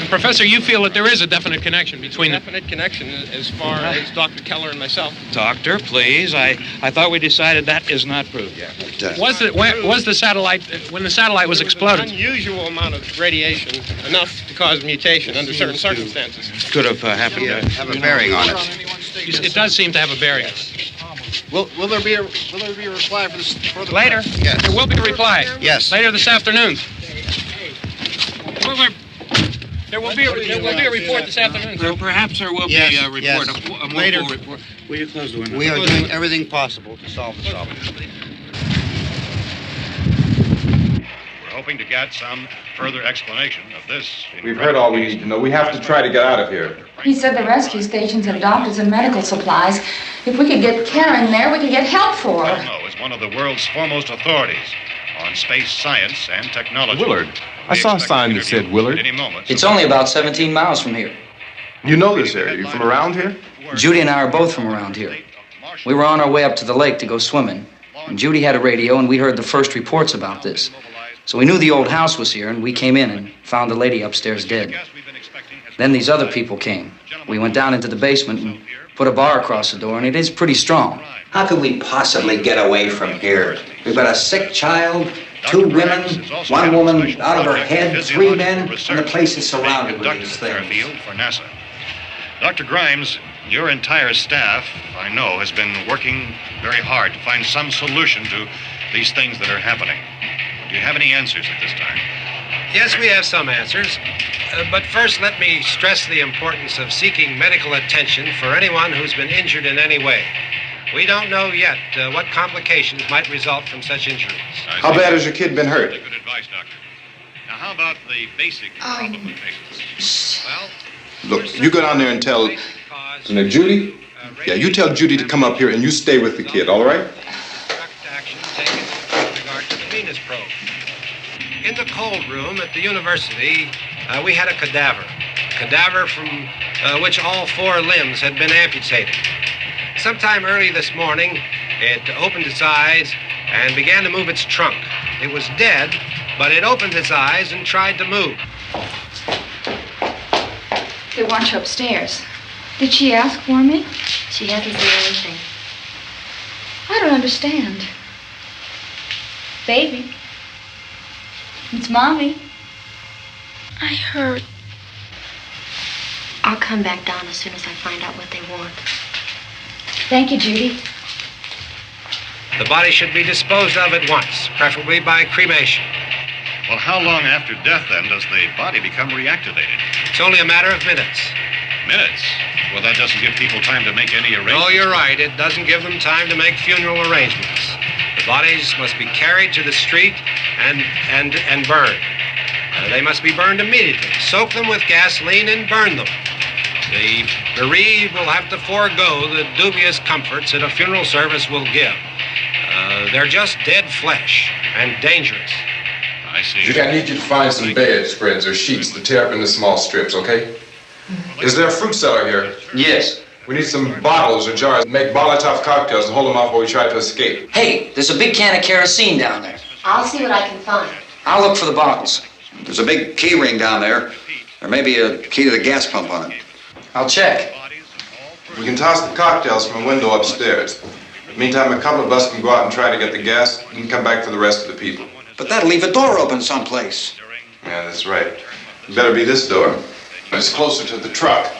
Professor, you feel that there is a definite connection between them? Definite connection as far as Dr. Keller and myself. Doctor, please. I thought we decided that is not proved yet. Was the satellite, when the satellite was exploded? An unusual amount of radiation, enough to cause mutation under certain circumstances. Could have happened to have a bearing on it. It does seem to have a bearing. Will there be a reply for this further? Later? Yes. There will be a reply. Yes. Later this afternoon. There will be a report this afternoon. Perhaps there will be a report, a more full report. Will you close the window? We are doing everything possible to solve the problem. We're hoping to get some further explanation of this. We've heard all we need to know. We have to try to get out of here. He said the rescue stations had doctors and medical supplies. If we could get care in there, we could get help for her. Cosmo is one of the world's foremost authorities on space science and technology. Willard. I saw a sign that said Willard. Any moment. It's only about 17 miles from here. You know this area. You from around here? Judy and I are both from around here. We were on our way up to the lake to go swimming, and Judy had a radio, and we heard the first reports about this. So we knew the old house was here, and we came in and found the lady upstairs dead. Then these other people came. We went down into the basement and put a bar across the door, and it is pretty strong. How could we possibly get away from here? We've got a sick child, 2 women, 1 woman out of her head, 3 men, and the place is surrounded with these things. For NASA. Dr. Grimes, your entire staff, I know, has been working very hard to find some solution to these things that are happening. Do you have any answers at this time? Yes, we have some answers. But first, let me stress the importance of seeking medical attention for anyone who's been injured in any way. We don't know yet what complications might result from such injuries. How bad has your kid been hurt? Good advice, Doctor. Now, how about the basic problem of patients? Well, Look, you go down there and tell... Now, Judy? Yeah, you tell Judy to come up here and you stay with the kid, all right? Action taken with regard to the Venus probe. In the cold room at the university, we had a cadaver from which all 4 limbs had been amputated. Sometime early this morning, it opened its eyes and began to move its trunk. It was dead, but it opened its eyes and tried to move. They want you upstairs. Did she ask for me? She hasn't said anything. I don't understand. Baby. It's Mommy. I heard. I'll come back down as soon as I find out what they want. Thank you, Judy. The body should be disposed of at once, preferably by cremation. Well, how long after death, then, does the body become reactivated? It's only a matter of minutes. Minutes? Well, that doesn't give people time to make any arrangements. No, you're right. It doesn't give them time to make funeral arrangements. The bodies must be carried to the street and burned. They must be burned immediately. Soak them with gasoline and burn them. The bereaved will have to forego the dubious comforts that a funeral service will give. They're just dead flesh and dangerous. I see. Judy, I need you to find some bedspreads or sheets to tear up into small strips, okay? Is there a fruit cellar here? Yes. We need some bottles or jars to make Molotov cocktails and hold them off while we try to escape. Hey, there's a big can of kerosene down there. I'll see what I can find. I'll look for the bottles. There's a big key ring down there. There may be a key to the gas pump on it. I'll check. We can toss the cocktails from a window upstairs. Meantime, a couple of us can go out and try to get the gas and come back for the rest of the people. But that'll leave a door open someplace. Yeah, that's right. It better be this door. It's closer to the truck.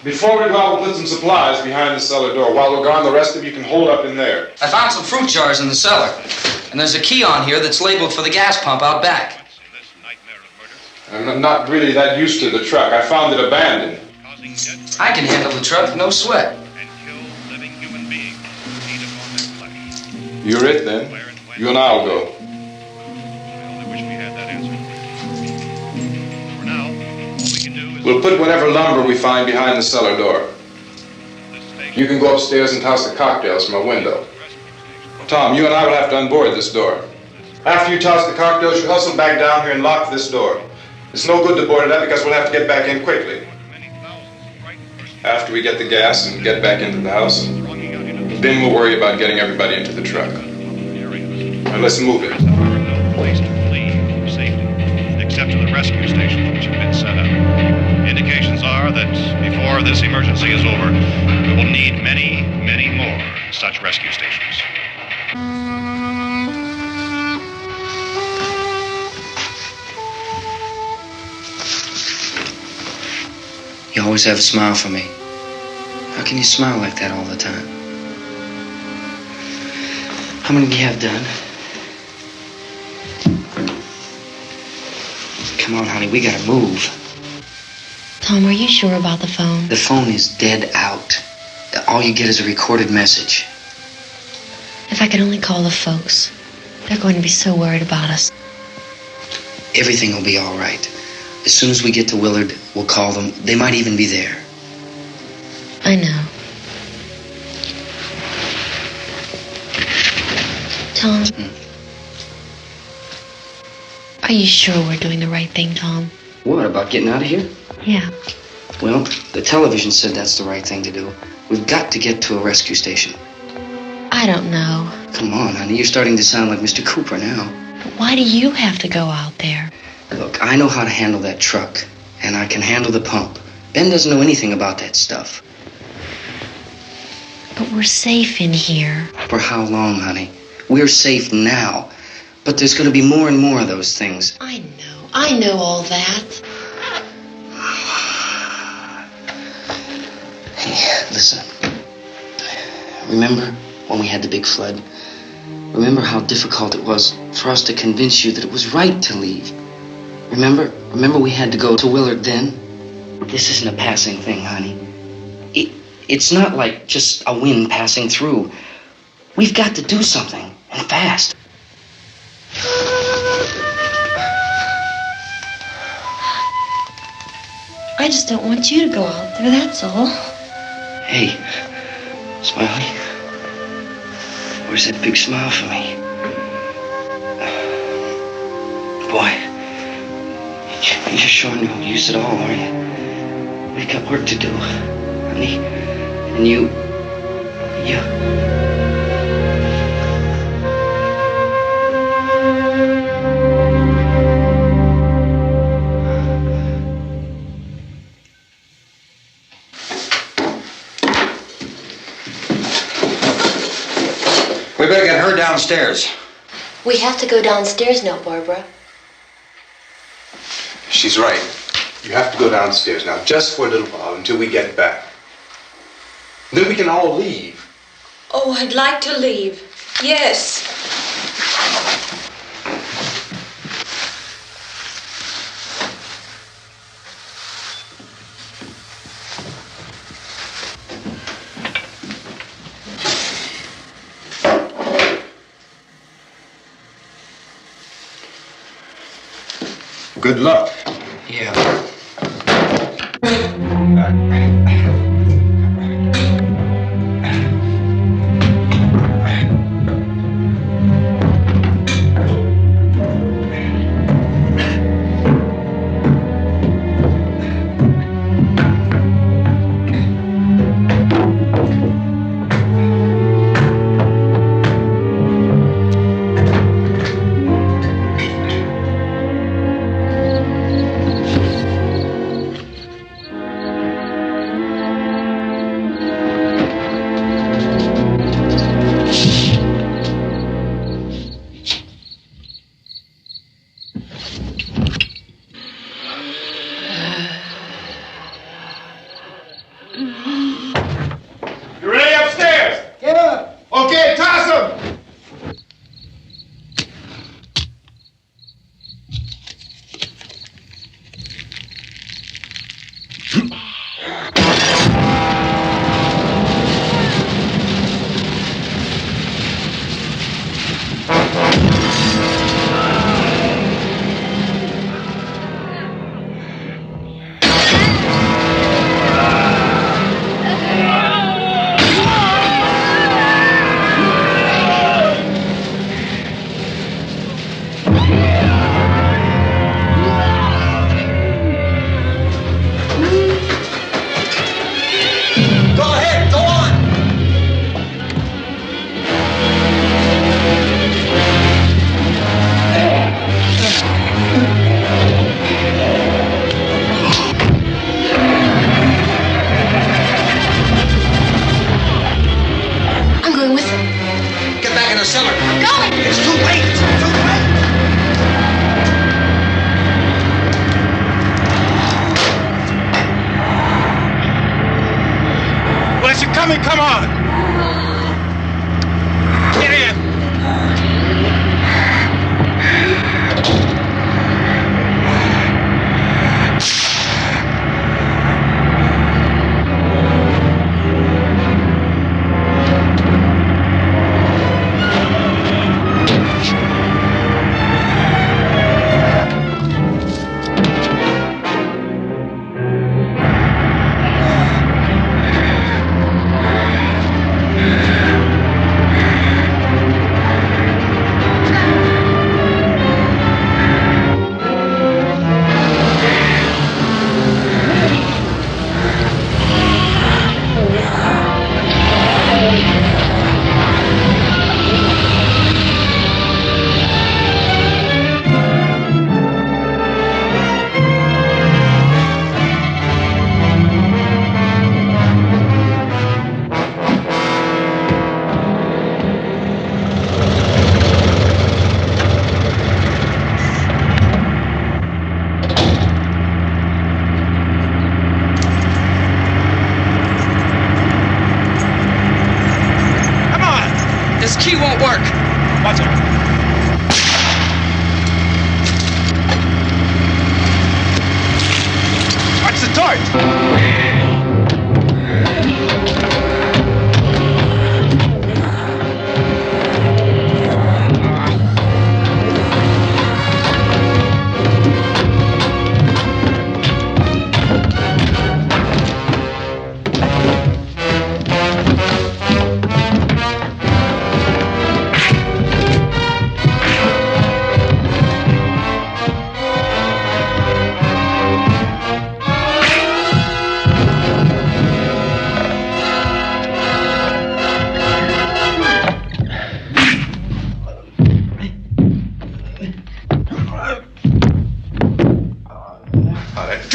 Before we go out, we'll put some supplies behind the cellar door. While we're gone, the rest of you can hold up in there. I found some fruit jars in the cellar. And there's a key on here that's labeled for the gas pump out back. I'm not really that used to the truck. I found it abandoned. I can handle the truck, no sweat. You're it, then. You and I'll go. We'll put whatever lumber we find behind the cellar door. You can go upstairs and toss the cocktails from a window. Tom, you and I will have to unboard this door. After you toss the cocktails, you hustle back down here and lock this door. It's no good to board it up because we'll have to get back in quickly. After we get the gas and get back into the house, then we'll worry about getting everybody into the truck. Now let's move it. Place to flee for safety, except to the rescue stations which have been set up. Indications are that before this emergency is over, we will need many, many more such rescue stations. You always have a smile for me. How can you smile like that all the time? How many do you have done? Come on, honey, we gotta move. Tom, are you sure about the phone? The phone is dead out. all you get is a recorded message. If I could only call the folks. They're going to be so worried about us. Everything will be all right. As soon as we get to Willard, we'll call them. They might even be there. I know. Tom. Are you sure we're doing the right thing, Tom? What, about getting out of here? Yeah. Well, the television said that's the right thing to do. We've got to get to a rescue station. I don't know. Come on, honey. You're starting to sound like Mr. Cooper now. But why do you have to go out there? Look, I know how to handle that truck, and I can handle the pump. Ben doesn't know anything about that stuff. But we're safe in here. For how long, honey? We're safe now. But there's going to be more and more of those things. I know all that. Hey, listen. Remember when we had the big flood? Remember how difficult it was for us to convince you that it was right to leave? Remember we had to go to Willard then? This isn't a passing thing, honey. It's not like just a wind passing through. We've got to do something, and fast. I just don't want you to go out there, that's all. Hey, Smiley. Where's that big smile for me? Boy, you're showing no use at all, aren't you? We've got work to do, honey. And you... We better get her downstairs. We have to go downstairs now, Barbara. She's right. You have to go downstairs now, just for a little while, until we get back. Then we can all leave. Oh, I'd like to leave. Yes. Good luck. Yeah. You ready upstairs? Yeah. Okay, toss him. coming, come on! Get in!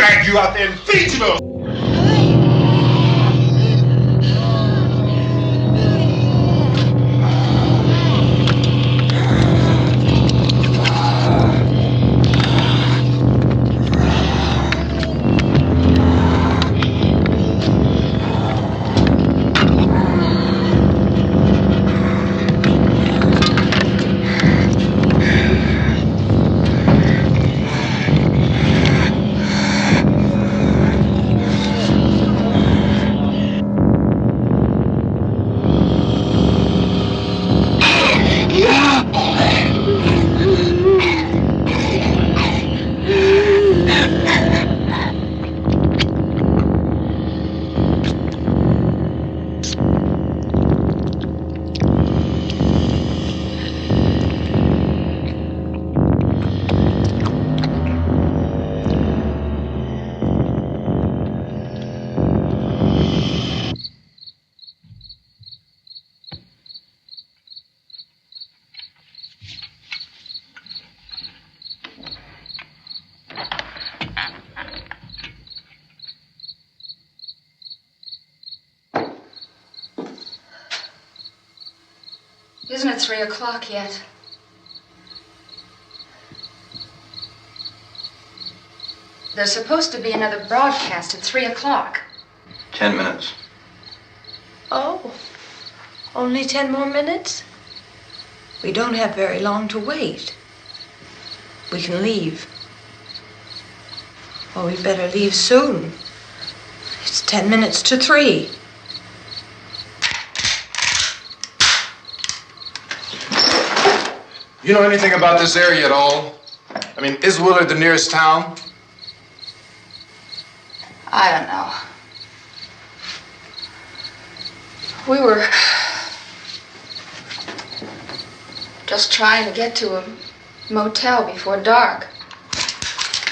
drag you out there and feed you those. Isn't it 3 o'clock yet? There's supposed to be another broadcast at 3 o'clock. 10 minutes. Oh, only 10 more minutes? We don't have very long to wait. We can leave. Oh, we better leave soon. It's 10 minutes to 3. You know anything about this area at all? I mean, is Willard the nearest town? I don't know. We were just trying to get to a motel before dark.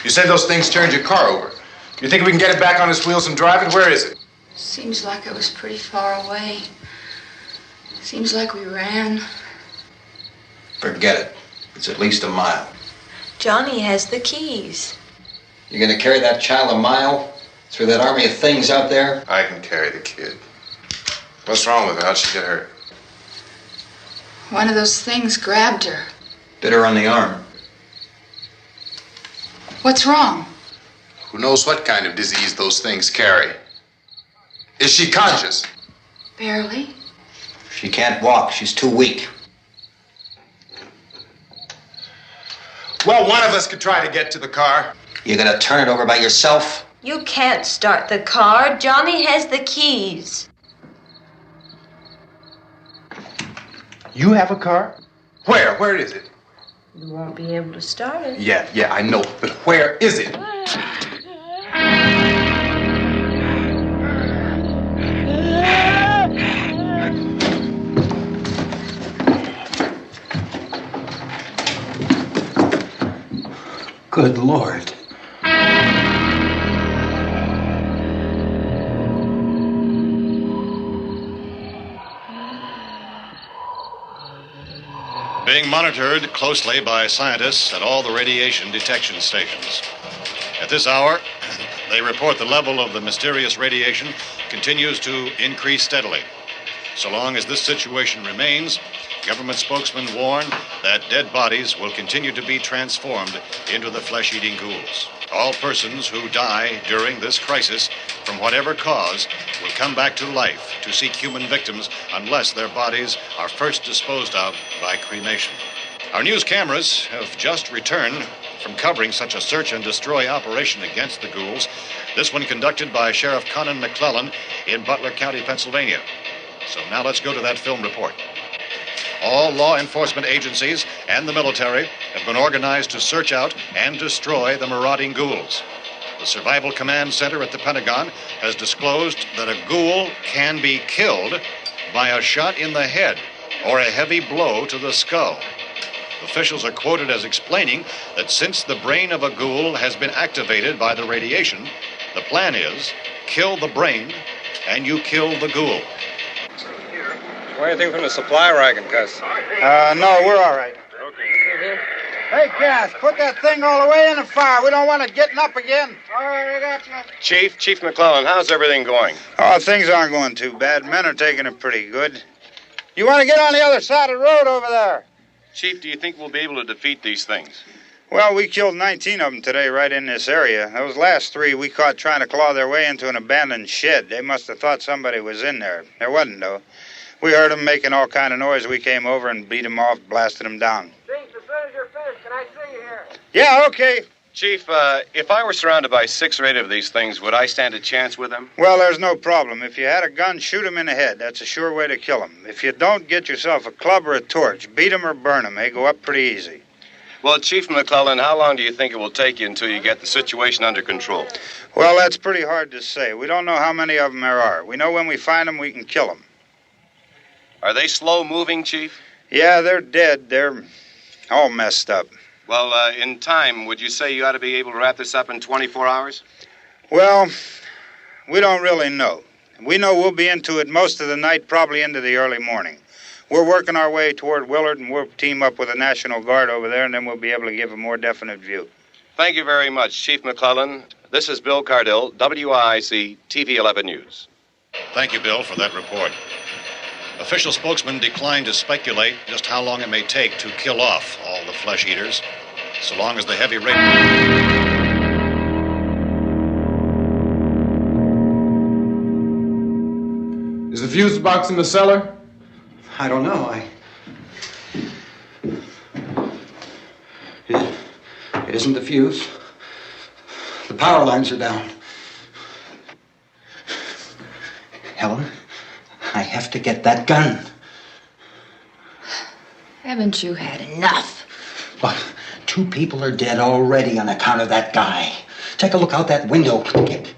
You said those things turned your car over. You think we can get it back on its wheels and drive it? Where is it? Seems like it was pretty far away. Seems like we ran. Forget it. It's at least a mile. Johnny has the keys. You're gonna carry that child a mile through that army of things out there? I can carry the kid. What's wrong with her? How'd she get hurt? One of those things grabbed her. Bit her on the arm. What's wrong? Who knows what kind of disease those things carry? Is she conscious? Barely. She can't walk. She's too weak. Well, one of us could try to get to the car. You gonna turn it over by yourself? You can't start the car. Johnny has the keys. You have a car? Where? Where is it? You won't be able to start it. Yeah, I know. But where is it? Good Lord. Being monitored closely by scientists at all the radiation detection stations. At this hour, they report the level of the mysterious radiation continues to increase steadily. So long as this situation remains, government spokesmen warn that dead bodies will continue to be transformed into the flesh-eating ghouls. All persons who die during this crisis, from whatever cause, will come back to life to seek human victims unless their bodies are first disposed of by cremation. Our news cameras have just returned from covering such a search and destroy operation against the ghouls, this one conducted by Sheriff Conan McClellan in Butler County, Pennsylvania. So now let's go to that film report. All law enforcement agencies and the military have been organized to search out and destroy the marauding ghouls. The Survival Command Center at the Pentagon has disclosed that a ghoul can be killed by a shot in the head or a heavy blow to the skull. Officials are quoted as explaining that since the brain of a ghoul has been activated by the radiation, the plan is kill the brain and you kill the ghoul. Anything from the supply wagon, Gus? No, we're all right. Okay. Hey, Cass, put that thing all the way in the fire. We don't want it getting up again. All right, I got you. Chief McClellan, how's everything going? Oh, things aren't going too bad. Men are taking it pretty good. You want to get on the other side of the road over there? Chief, do you think we'll be able to defeat these things? Well, we killed 19 of them today right in this area. Those last 3 we caught trying to claw their way into an abandoned shed. They must have thought somebody was in there. There wasn't, though. We heard them making all kind of noise. We came over and beat them off, blasted them down. Chief, as soon as you're finished, can I see you here? Yeah, okay. Chief, if I were surrounded by 6 or 8 of these things, would I stand a chance with them? Well, there's no problem. If you had a gun, shoot them in the head. That's a sure way to kill them. If you don't, get yourself a club or a torch. Beat them or burn them. They go up pretty easy. Well, Chief McClellan, how long do you think it will take you until you get the situation under control? Well, that's pretty hard to say. We don't know how many of them there are. We know when we find them, we can kill them. Are they slow-moving, Chief? Yeah, they're dead. They're all messed up. Well, in time, would you say you ought to be able to wrap this up in 24 hours? Well, we don't really know. We know we'll be into it most of the night, probably into the early morning. We're working our way toward Willard, and we'll team up with the National Guard over there, and then we'll be able to give a more definite view. Thank you very much, Chief McClellan. This is Bill Cardill, WIC TV 11 News. Thank you, Bill, for that report. Official spokesman declined to speculate just how long it may take to kill off all the flesh eaters, so long as the heavy rain... Is the fuse box in the cellar? I don't know. It isn't the fuse. The power lines are down. Helen, I have to get that gun. Haven't you had enough? But 2 people are dead already on account of that guy. Take a look out that window. Get...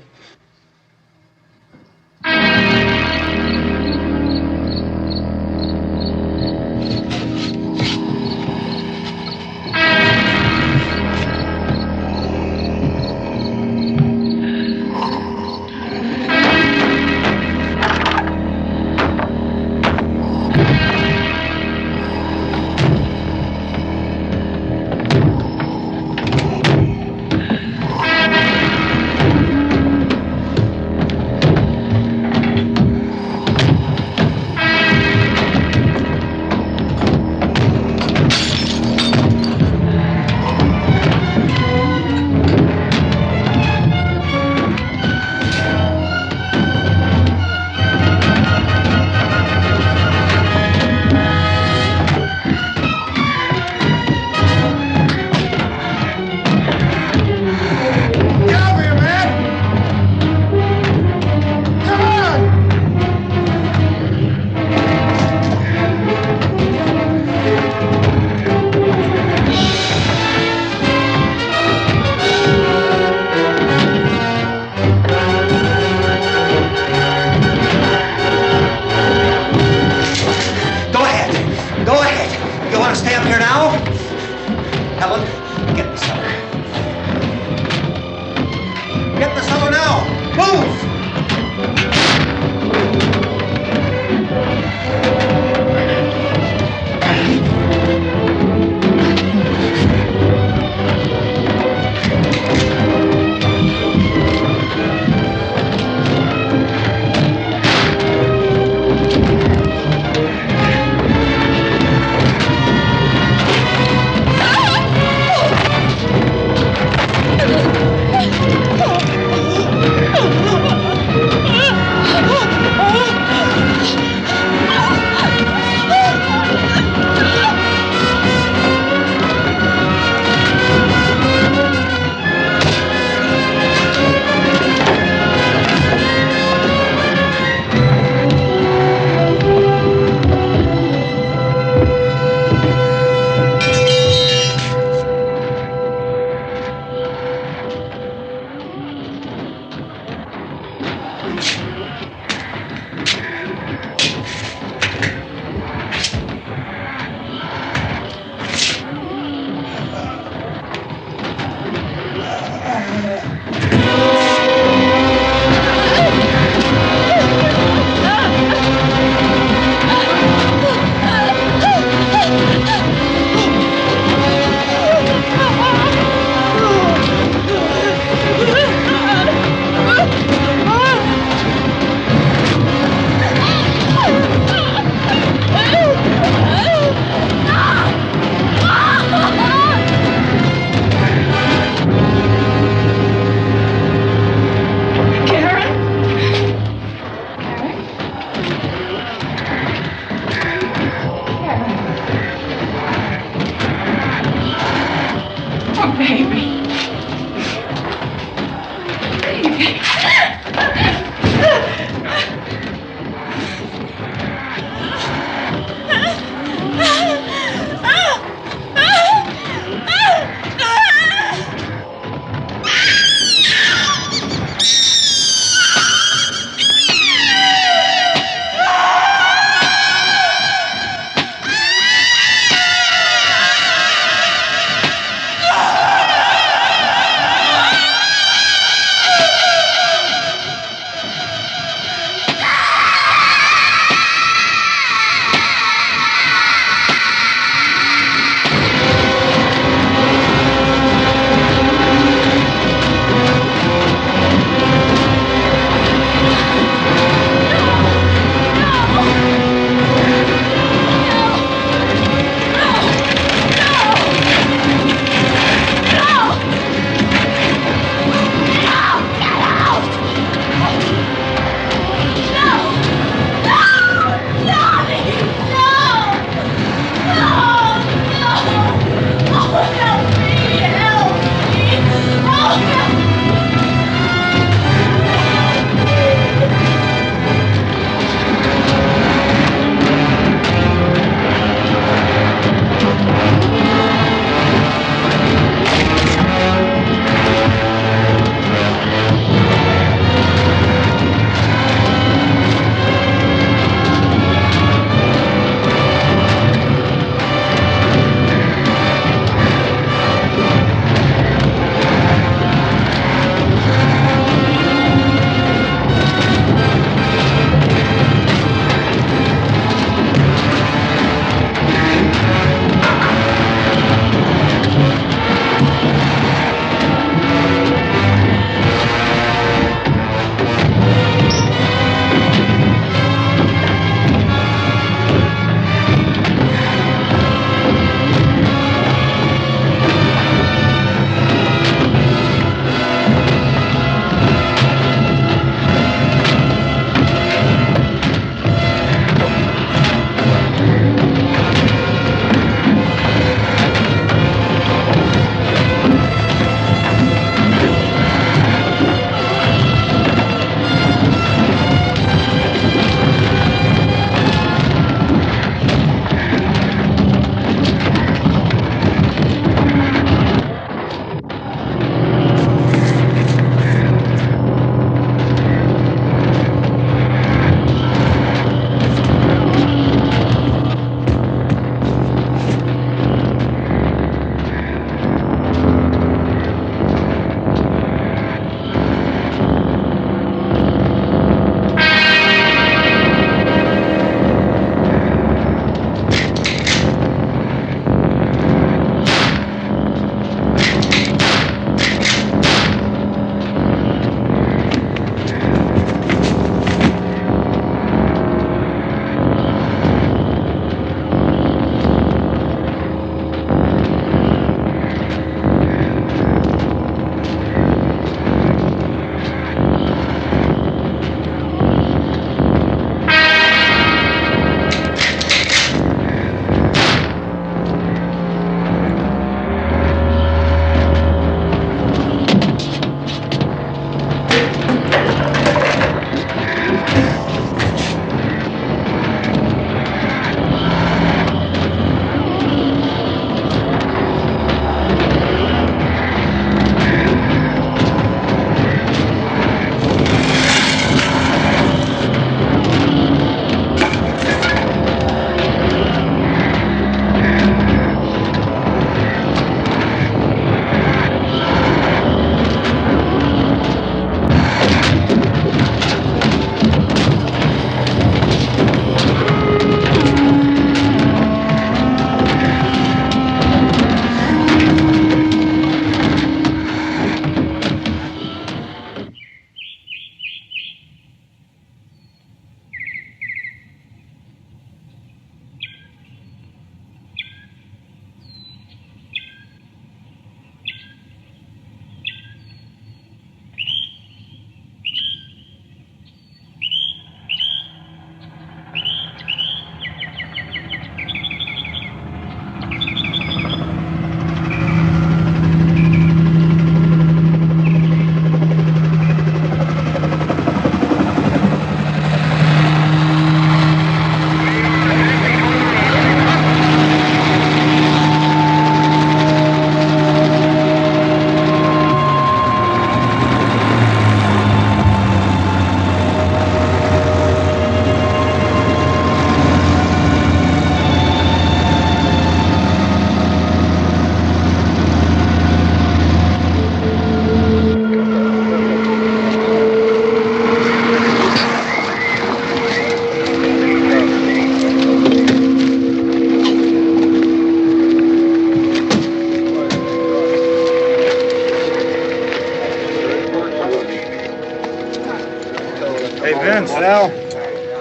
Sal,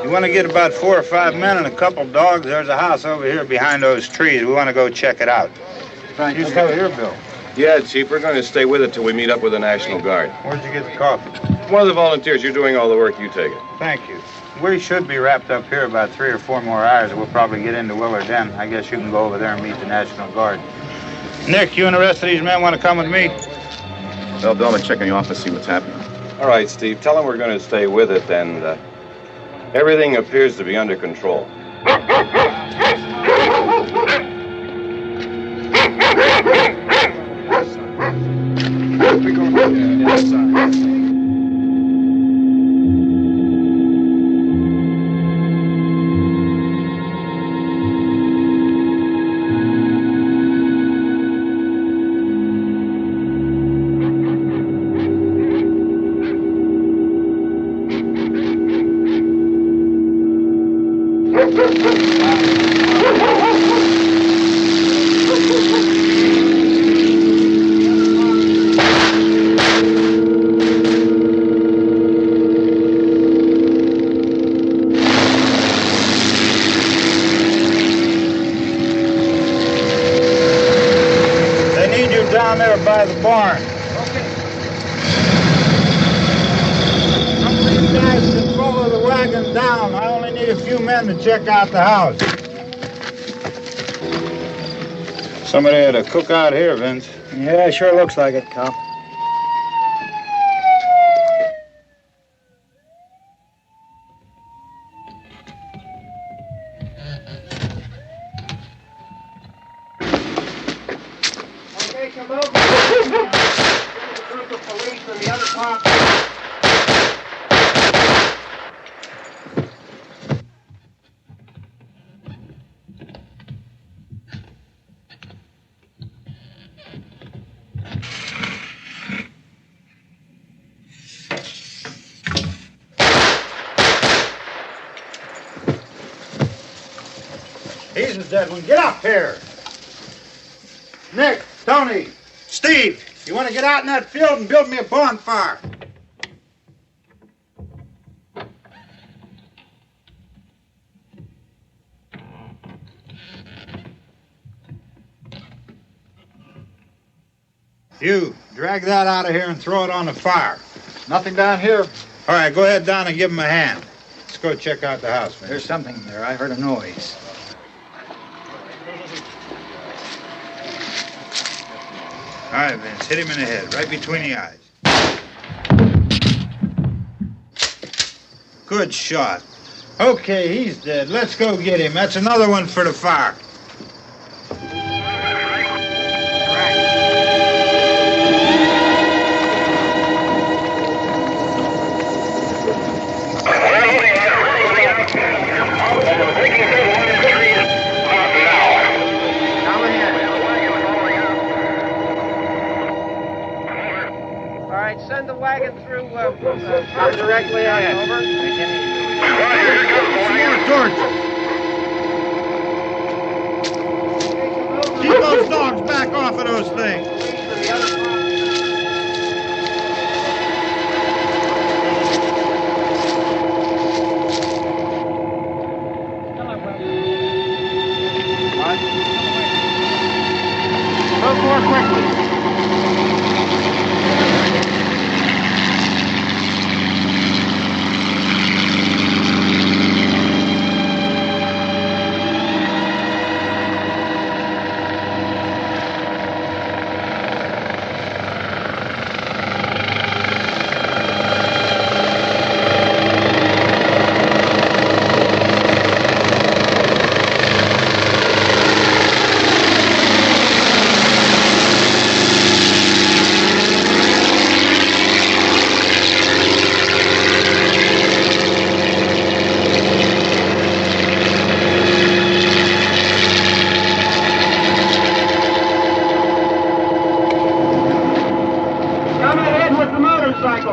you want to get about 4 or 5 men and a couple dogs? There's a house over here behind those trees. We want to go check it out. Right. You still here, Bill? Yeah, Chief, we're going to stay with it till we meet up with the National Guard. Where'd you get the coffee? One of the volunteers. You're doing all the work. You take it. Thank you. We should be wrapped up here about 3 or 4 more hours. We'll probably get into Willard then. I guess you can go over there and meet the National Guard. Nick, you and the rest of these men want to come with me? Well, Bill, I'm checking the office, see what's happening. All right, Steve. Tell them we're going to stay with it, and everything appears to be under control. We're going outside. By the barn. Okay. Some of these guys can follow the wagon down. I only need a few men to check out the house. Somebody had a cookout here, Vince. Yeah, it sure looks like it, Cop. Okay, come over. A group of police from the other part. He's a dead one. Get up here. Nick, Tony, Steve, you want to get out in that field and build me a bonfire? You, drag that out of here and throw it on the fire. Nothing down here. All right, go ahead down and give him a hand. Let's go check out the house, man. There's something there. I heard a noise. All right, Vince, hit him in the head, right between the eyes. Good shot. Okay, he's dead. Let's go get him. That's another one for the fire. Send the wagon through directly out. Over. More torches. Keep those dogs back off of those things. Move more quickly.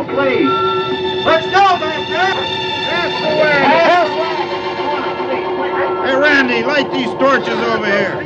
Please. Let's go back there. That's the way. Hey, Randy, light these torches over here.